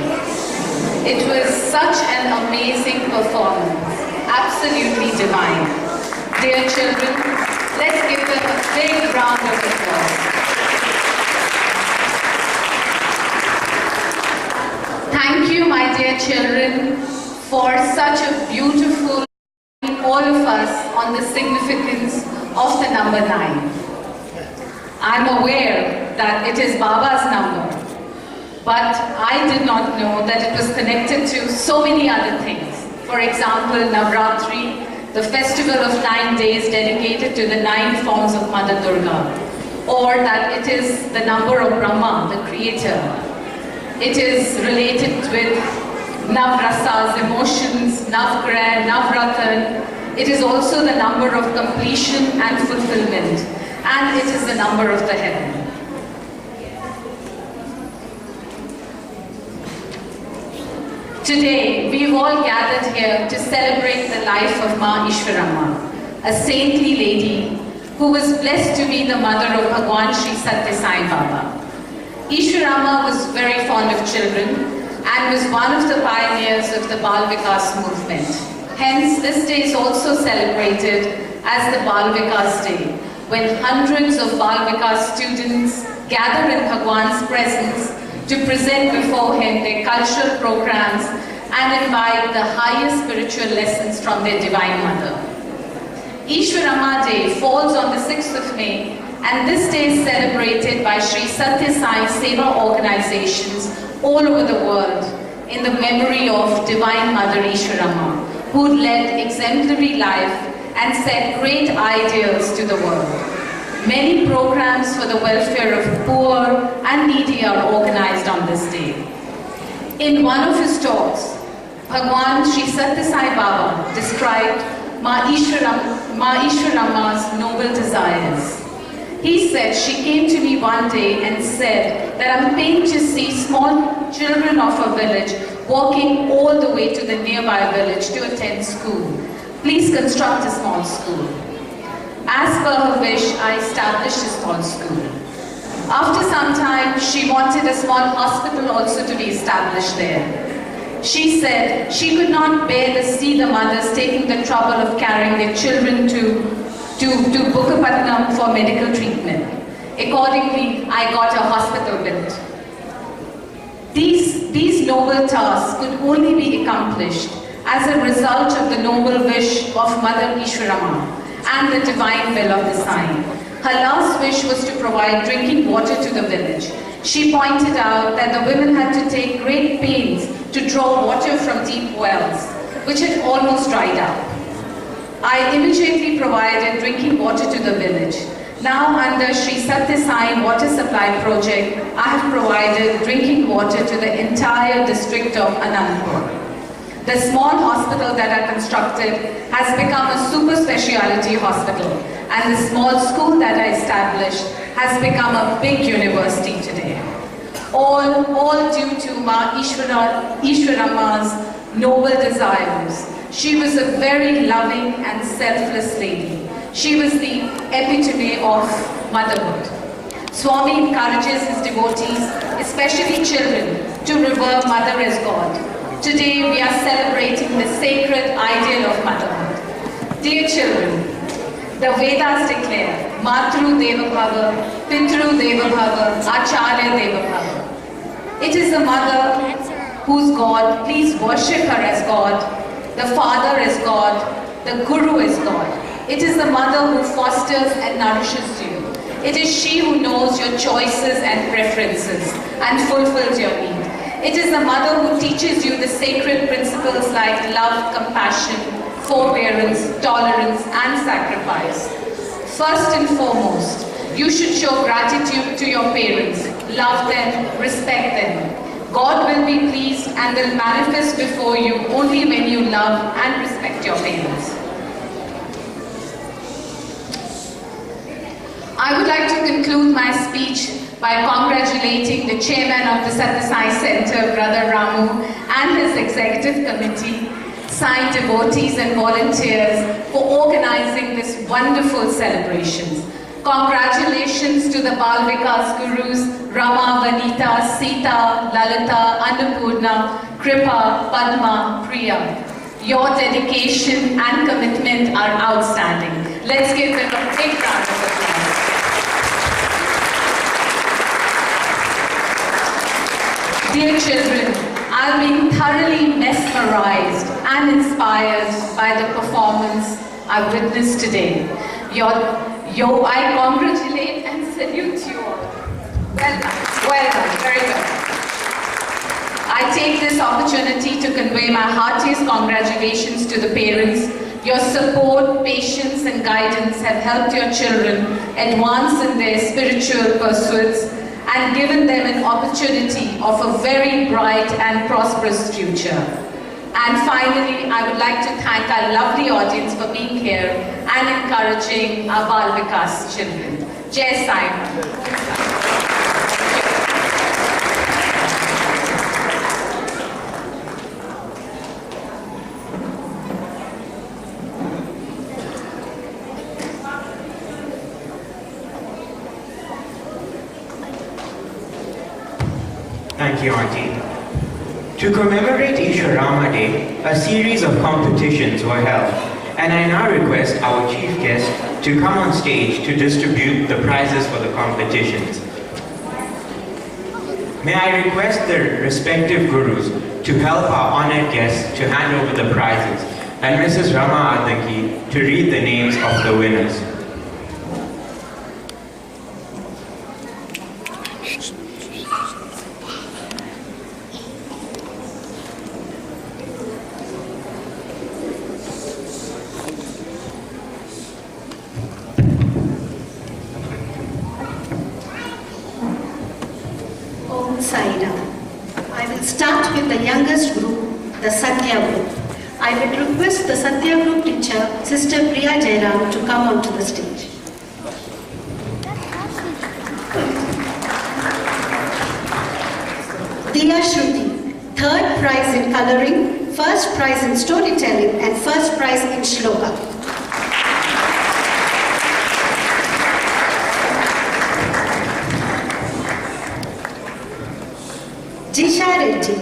It was such an amazing performance, absolutely divine. Dear children, let's give them a big round of applause. Thank you, my dear children, for such a beautiful, all of us on the significance of the number 9. I'm aware that it is Baba's number, but I did not know that it was connected to so many other things. For example, Navratri, the festival of 9 days dedicated to the 9 forms of Mother Durga, or that it is the number of Brahma, the creator. It is related with Navrasas, emotions, Navgrah, Navratan. It is also the number of completion and fulfillment, and it is the number of the heaven. Today, we've all gathered here to celebrate the life of Ma Easwaramma, a saintly lady who was blessed to be the mother of Bhagwan Sri Sathya Sai Baba. Easwaramma was very fond of children and was one of the pioneers of the Bal Vikas movement. Hence, this day is also celebrated as the Bal Vikas Day, when hundreds of Bal Vikas students gather in Bhagwan's presence to present before him their cultural programs and imbibe the highest spiritual lessons from their Divine Mother. Easwaramma Day falls on the 6th of May, and this day is celebrated by Sri Sathya Sai Seva organizations all over the world in the memory of Divine Mother Easwaramma, who led exemplary life and set great ideals to the world. Many programs for the welfare of poor and needy are organized on this day. In one of his talks, Bhagwan Sri Sathya Sai Baba described Ma Easwaramma's noble desires. He said, she came to me one day and said that I'm pained to see small children of a village walking all the way to the nearby village to attend school. Please construct a small school. As per her wish, I established a small school. After some time, she wanted a small hospital also to be established there. She said she could not bear to see the mothers taking the trouble of carrying their children to Bukkapatnam for medical treatment. Accordingly, I got a hospital built. These noble tasks could only be accomplished as a result of the noble wish of Mother Easwaramma and the divine will of the Sai. Her last wish was to provide drinking water to the village. She pointed out that the women had to take great pains to draw water from deep wells, which had almost dried up. I immediately provided drinking water to the village. Now under Sri Sathya Sai Water Supply Project, I have provided drinking water to the entire district of Anandpur. The small hospital that I constructed has become a super speciality hospital, and the small school that I established has become a big university today. All due to Ma Easwaramma's noble desires. She was a very loving and selfless lady. She was the epitome of motherhood. Swami encourages his devotees, especially children, to revere Mother as God. Today we are celebrating the sacred ideal of motherhood. Dear children, the Vedas declare, Matru Deva Bhava, Pitru Deva Bhava, Acharya Deva Bhava. It is the mother who's God. Please worship her as God. The father is God. The guru is God. It is the mother who fosters and nourishes you. It is she who knows your choices and preferences and fulfills your need. It is the mother who teaches you the sacred principles like love, compassion, forbearance, tolerance, and sacrifice. First and foremost, you should show gratitude to your parents. Love them, respect them. God will will be pleased and will manifest before you only when you love and respect your parents. I would like to conclude my speech by congratulating the chairman of the Sathya Center, Brother Ramu, and his executive committee, Sai devotees and volunteers for organizing this wonderful celebrations. Congratulations to the Bal Vikas Gurus, Rama, Vanita, Sita, Lalita, Annapurna, Kripa, Padma, Priya. Your dedication and commitment are outstanding. Let's give them a big round of applause. Dear children, I've been thoroughly mesmerized and inspired by the performance I've witnessed today. I congratulate and salute you all. Well done, very well. I take this opportunity to convey my heartiest congratulations to the parents. Your support, patience and guidance have helped your children advance in their spiritual pursuits and given them an opportunity of a very bright and prosperous future. And finally, I would like to thank our lovely audience for being here and encouraging our Bal Vikas children. Jai Sai.
Thank you, Auntie. To commemorate Easwaramma Day, a series of competitions were held, and I now request our chief guest to come on stage to distribute the prizes for the competitions. May I request the respective gurus to help our honored guests to hand over the prizes, and Mrs. Rama Adanki to read the names of the winners.
I will start with the youngest group, the Sathya group. I would request the Sathya group teacher, Sister Priya Jairam, to come onto the stage. Diya Shruti, third prize in coloring, first prize in storytelling and first prize in shloka. Jisha Reddy,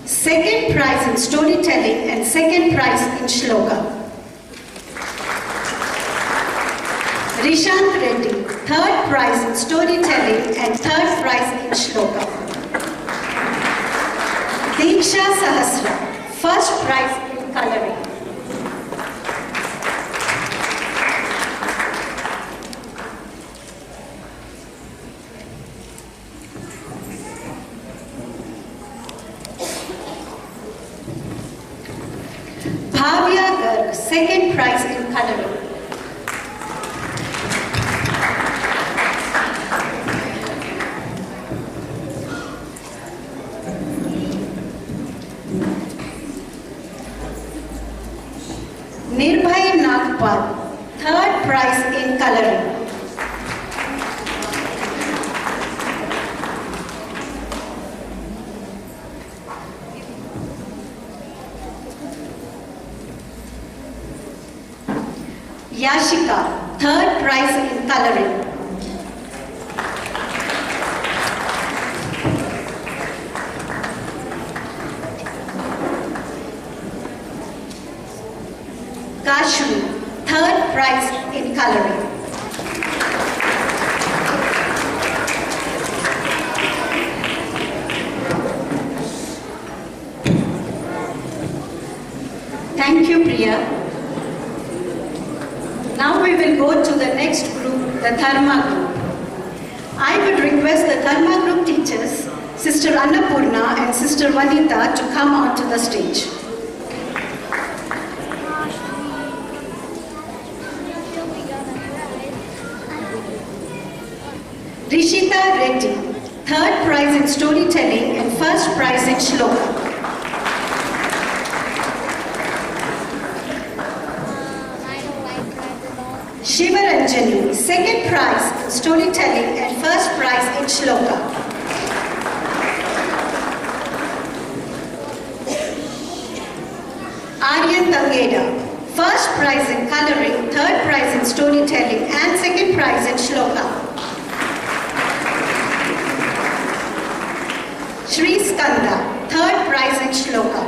second prize in storytelling and second prize in shloka. Rishant Reddy, third prize in storytelling and third prize in shloka. Diksha Sahasra, first prize in coloring. Bhavya Garg, second prize in coloring. Nirbhay Nagpal, third prize in coloring. Yashika, third prize in coloring. Kashu, third prize in coloring. Thank you, Priya. Now we will go to the next group, the Dharma group. I would request the Dharma group teachers, Sister Annapurna and Sister Vanita, to come onto the stage. Rishita Reddy, third prize in storytelling and first prize in second prize in storytelling and first prize in shloka. Aryan Tangeda, first prize in coloring, third prize in storytelling and second prize in shloka. Shri Skanda, third prize in shloka.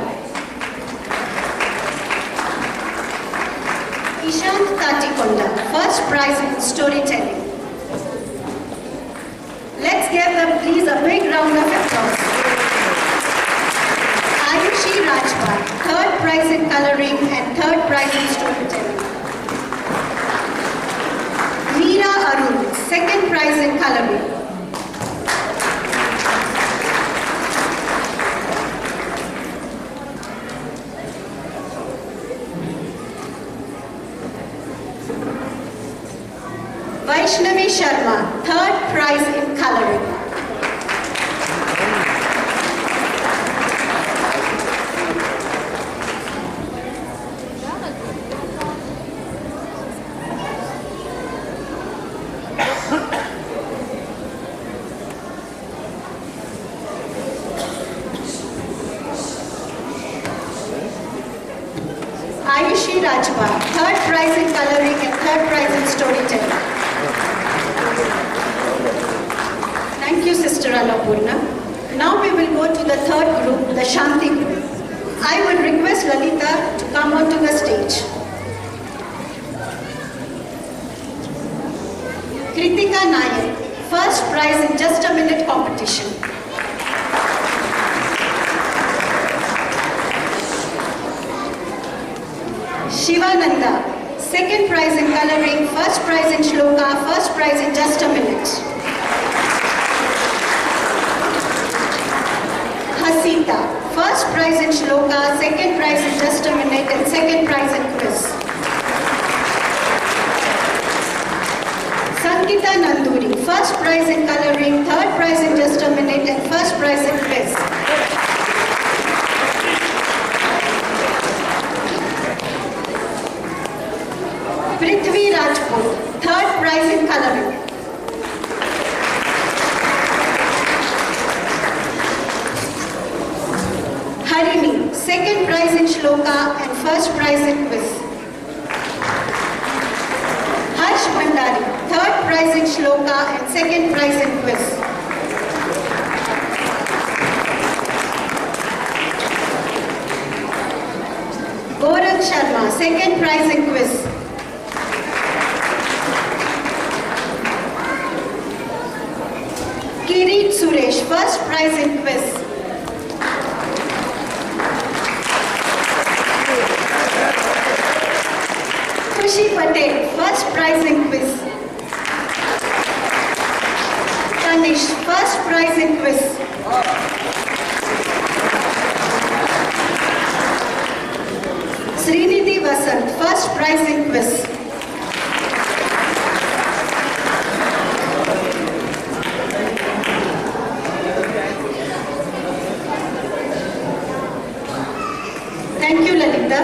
Ishant Tatikonda, first prize in storytelling. Let's give them please a big round of applause. Ayushi Rajpal, third prize in coloring and third prize in storytelling. Meera Arun, second prize in coloring. Vaishnavi Sharma, third prize in coloring. Ayushi Rajpal, third prize in coloring and third prize in storytelling. Thank you, Sister Annapurna. Now we will go to the third group, the Shanti group. I would request Lalita to come onto the stage. Kritika Nayak, first prize in Just a Minute competition. Shivananda, second prize in coloring, first prize in shloka, first prize in Just a Minute. Hasita, first prize in shloka, second prize in Just a Minute and second prize in quiz. Sankita Nanduri, first prize in coloring, third prize in Just a Minute and first prize in quiz. Prithvi Rajput, third prize in coloring. Harini, second prize in shloka and first prize in quiz. Harsh Bhandari, third prize in shloka and second prize in quiz. Gaurang Sharma, second prize in quiz. Kirit Suresh, first prize in quiz. Kushi Patel, first prize in quiz. Tanish, first prize in quiz. Srinidhi Vasant, first prize in quiz. Thank you, Lalita.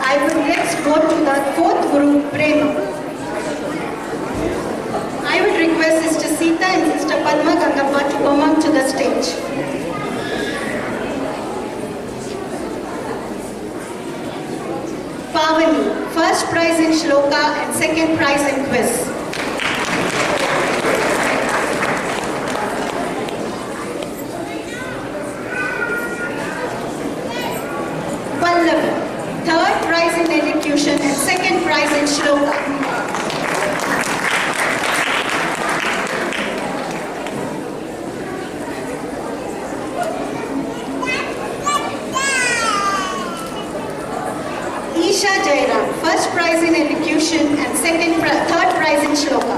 I will next go to the fourth group, Prema. I would request Sister Sita and Sister Padma Gangappa to come on to the stage. Pavani, first prize in shloka and second prize in quiz. Pallavi, third prize in elocution and second prize in shloka. Isha Jairam, first prize in elocution and third prize in shloka.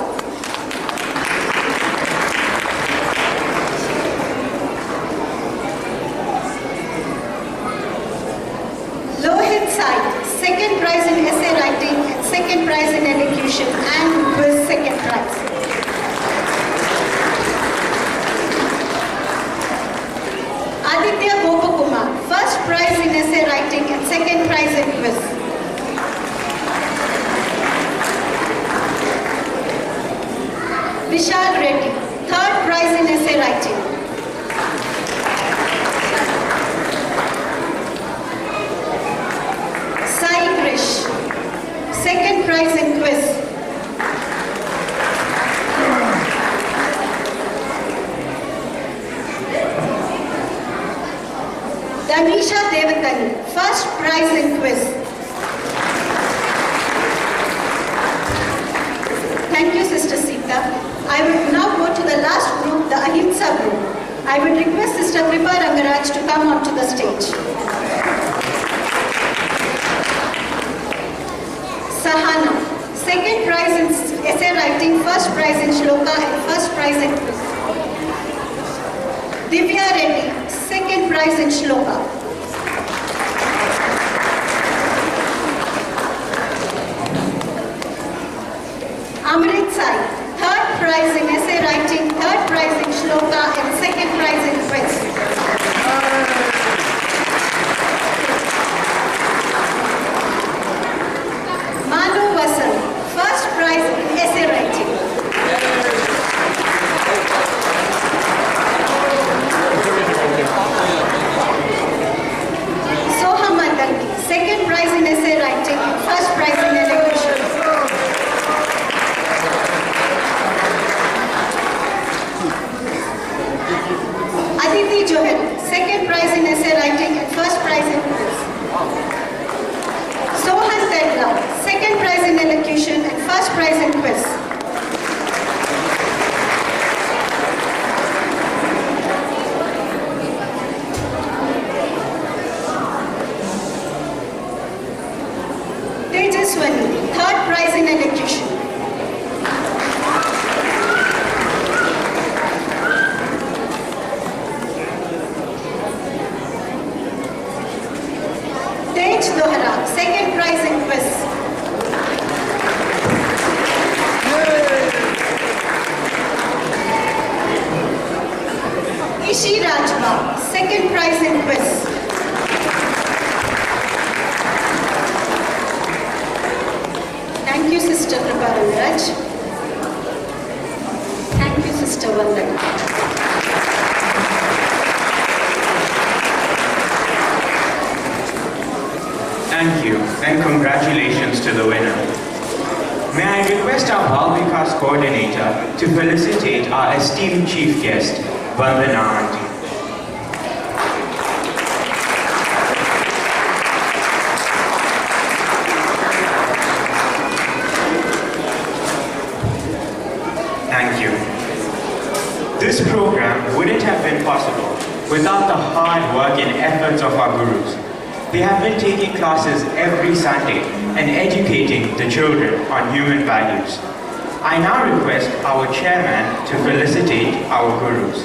Lohit Sai, second prize in essay writing and second prize in elocution and quiz second prize. Aditya Gopakumar, first prize in essay writing and second prize in quiz. Vishal Reddy, 3rd prize in essay writing. Sai Krish, 2nd prize in quiz. Danisha Devakani, 1st prize in quiz. Thank you, Sister Sita. I will now go to the last group, the Ahimsa group. I would request Sister Kripa Rangaraj to come onto the stage. Sahana, 2nd prize in essay writing, 1st prize in shloka and 1st prize in quiz. Divya Reddy, 2nd prize in shloka. Amrit Sai, 3rd prize in essay writing, 3rd prize in shloka and 2nd prize in quiz. Manu Vasan, 1st prize in essay writing. Soham Mandalki, 2nd prize in essay writing and 1st prize in elocution. Aditi Johel, 2nd prize in essay writing and 1st prize in quiz. Sohan Tedla, 2nd prize in elocution and 1st prize in quiz. Tejaswani, 3rd prize in elocution. Tej Dohra, 2nd prize in quiz. Ishi Rajba, 2nd prize in quiz. Thank you, Sister Kripa Rangaraj. Thank you, Sister Vandana.
Thank you and congratulations to the winner. May I request our Balvikas coordinator to felicitate our esteemed chief guest, Vandana Aunty. Thank you. This program wouldn't have been possible without the hard work and efforts of our gurus. They have been taking classes every Sunday and educating the children on human values. I now request our chairman to felicitate our gurus.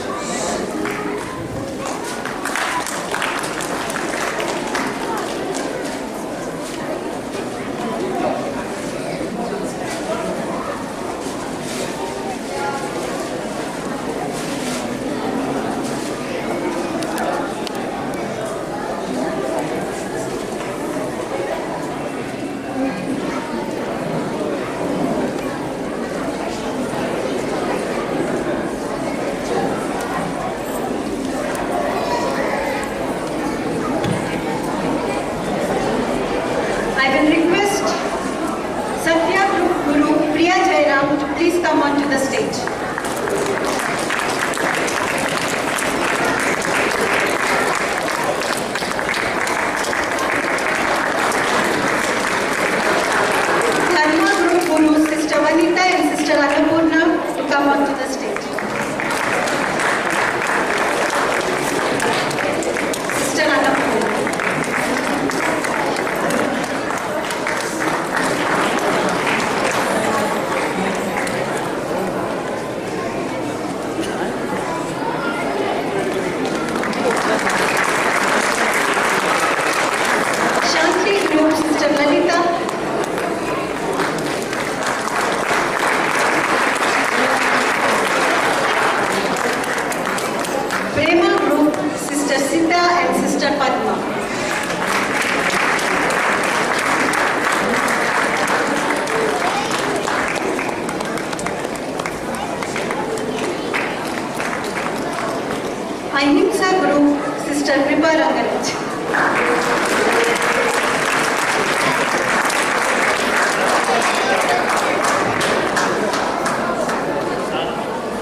Kripa Rangaraj.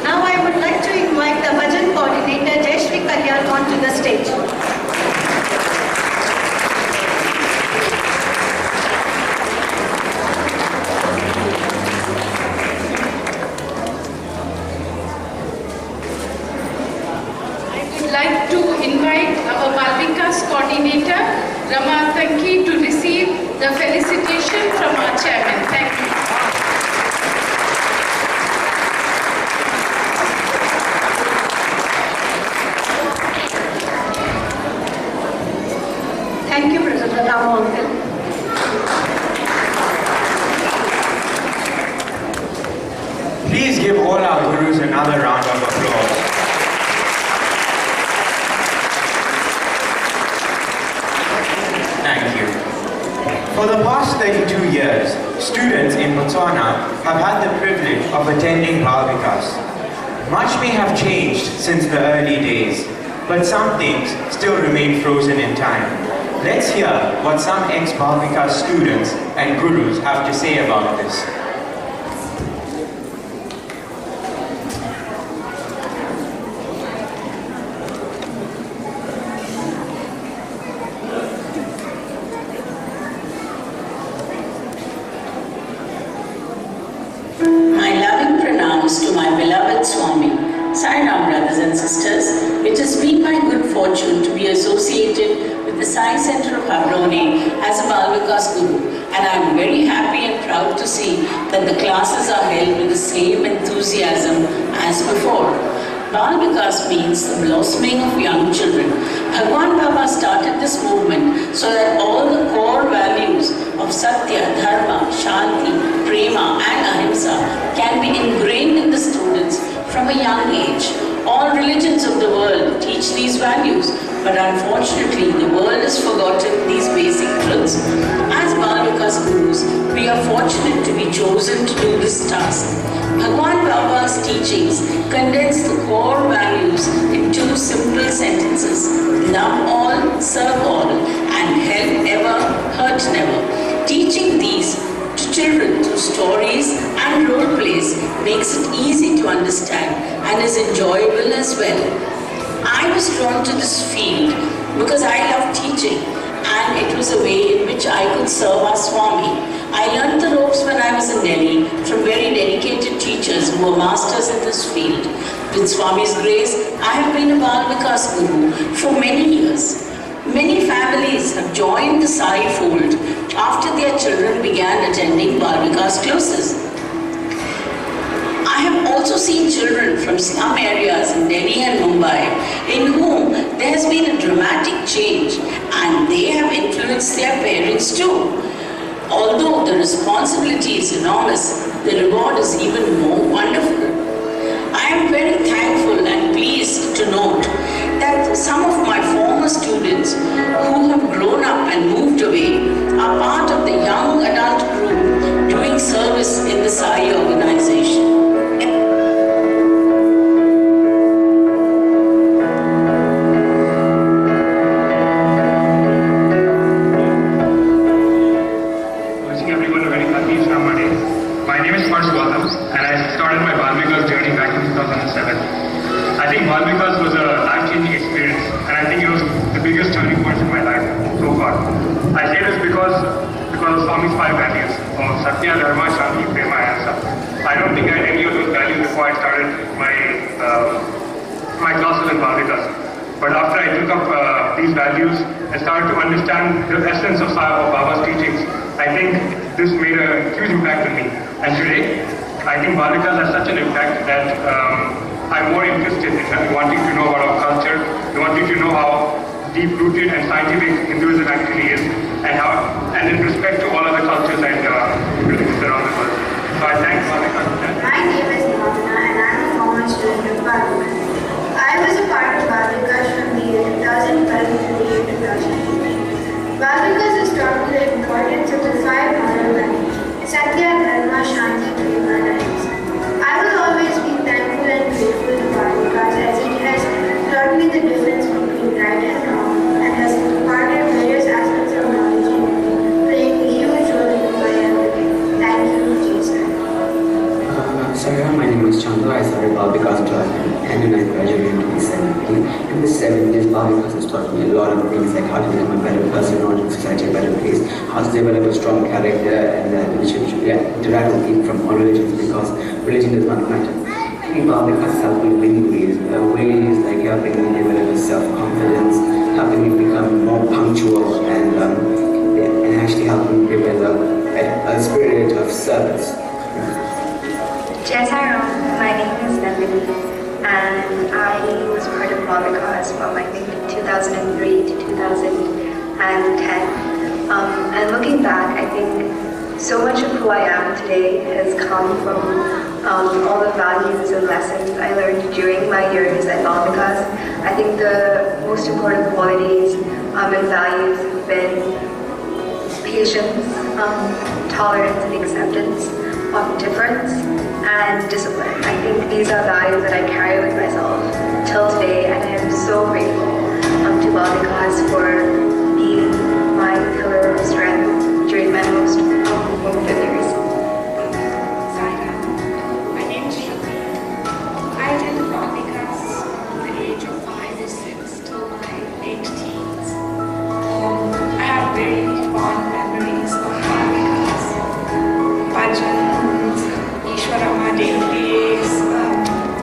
Now I would like to invite the Bhajan coordinator Jayashri Kalyan onto the stage.
Like to invite our Balvikas coordinator, Rama Tanki, to receive the felicitation from our chairman. Thank you.
Thank you, President Rama uncle.
Please give all our gurus another round of applause. Thank you. For the past 32 years, students in Botswana have had the privilege of attending Balvikas. Much may have changed since the early days, but some things still remain frozen in time. Let's hear what some ex-Balvikas students and gurus have to say about this.
My loving pranams to my beloved Swami. Sai-Ram, brothers and sisters. It has been my good fortune to be associated with the Sai Center of Gaborone as a Balvikas Guru, and I am very happy and proud to see that the classes are held with the same enthusiasm as before. Balvikas means the blossoming of young children. Bhagwan Baba started this movement so that all the core values of Sathya, Dharma, Shanti, Prema and Ahimsa can be ingrained in the students from a young age. All religions of the world teach these values, but unfortunately the world has forgotten these basic truths. As Balvikas Gurus, we are fortunate to be chosen to do this task. Bhagwan Baba's teachings condense the core values in two simple sentences: love all, serve all, and help ever, hurt never. Teaching these to children through stories and role plays makes it easy to understand and is enjoyable as well. I was drawn to this field because I love teaching, and it was a way in which I could serve our Swami. I learned the ropes when I was in Delhi from very dedicated teachers who were masters in this field. With Swami's grace, I have been a Balvikas Guru for many years. Many families have joined the Sai fold after their children began attending Balvikas classes. I have also seen children from slum areas in Delhi and Mumbai in whom there has been a dramatic change, and they have influenced their parents too. Although the responsibility is enormous, the reward is even more wonderful. I am very thankful and pleased to note that some of my former students who have grown up and moved away are part of the young adult group doing service in the Sai organization.
Sathya, Dharma, Shanti, Prema, Ahimsa. I don't think I had any of those values before I started my classes in Balvikas. But after I took up these values and started to understand the essence of Baba's teachings, I think this made a huge impact on me. And today, I think Balvikas has such an impact that I'm more interested in wanting to know about our culture, wanting to know how deep-rooted and scientific Hinduism actually is, and in respect to all other cultures and religions around the world. So I thank Balvikas for that.
My name is Bhavna and I am a former student of Balvikas. I was a part of Balvikas from the year 2012 to the year 2018. Balvikas has taught me the importance of the 5 moral values: Sathya, Dharma, Shanti, Prema, and Ahimsa. I will always be thankful and grateful to Balvikas as it has taught me the difference between right and wrong,
things like how to become a better person in order to society a better place, how to develop a strong character, and that we should interact with people from all religions because religion does not matter. I think Bhavika has helped me in many ways. Ways like helping me develop a self-confidence, helping me become more punctual, and actually helping me develop a spirit of service.
Jai Ram, my name is Nandini, and I was part of Bhavika's from I think 2003 to 2010. And looking back, I think so much of who I am today has come from all the values and lessons I learned during my years at Bhavika's. I think the most important qualities and values have been patience, tolerance and acceptance of difference, and discipline. I think these are values that I carry with myself till today, and I am so grateful to Bhavika's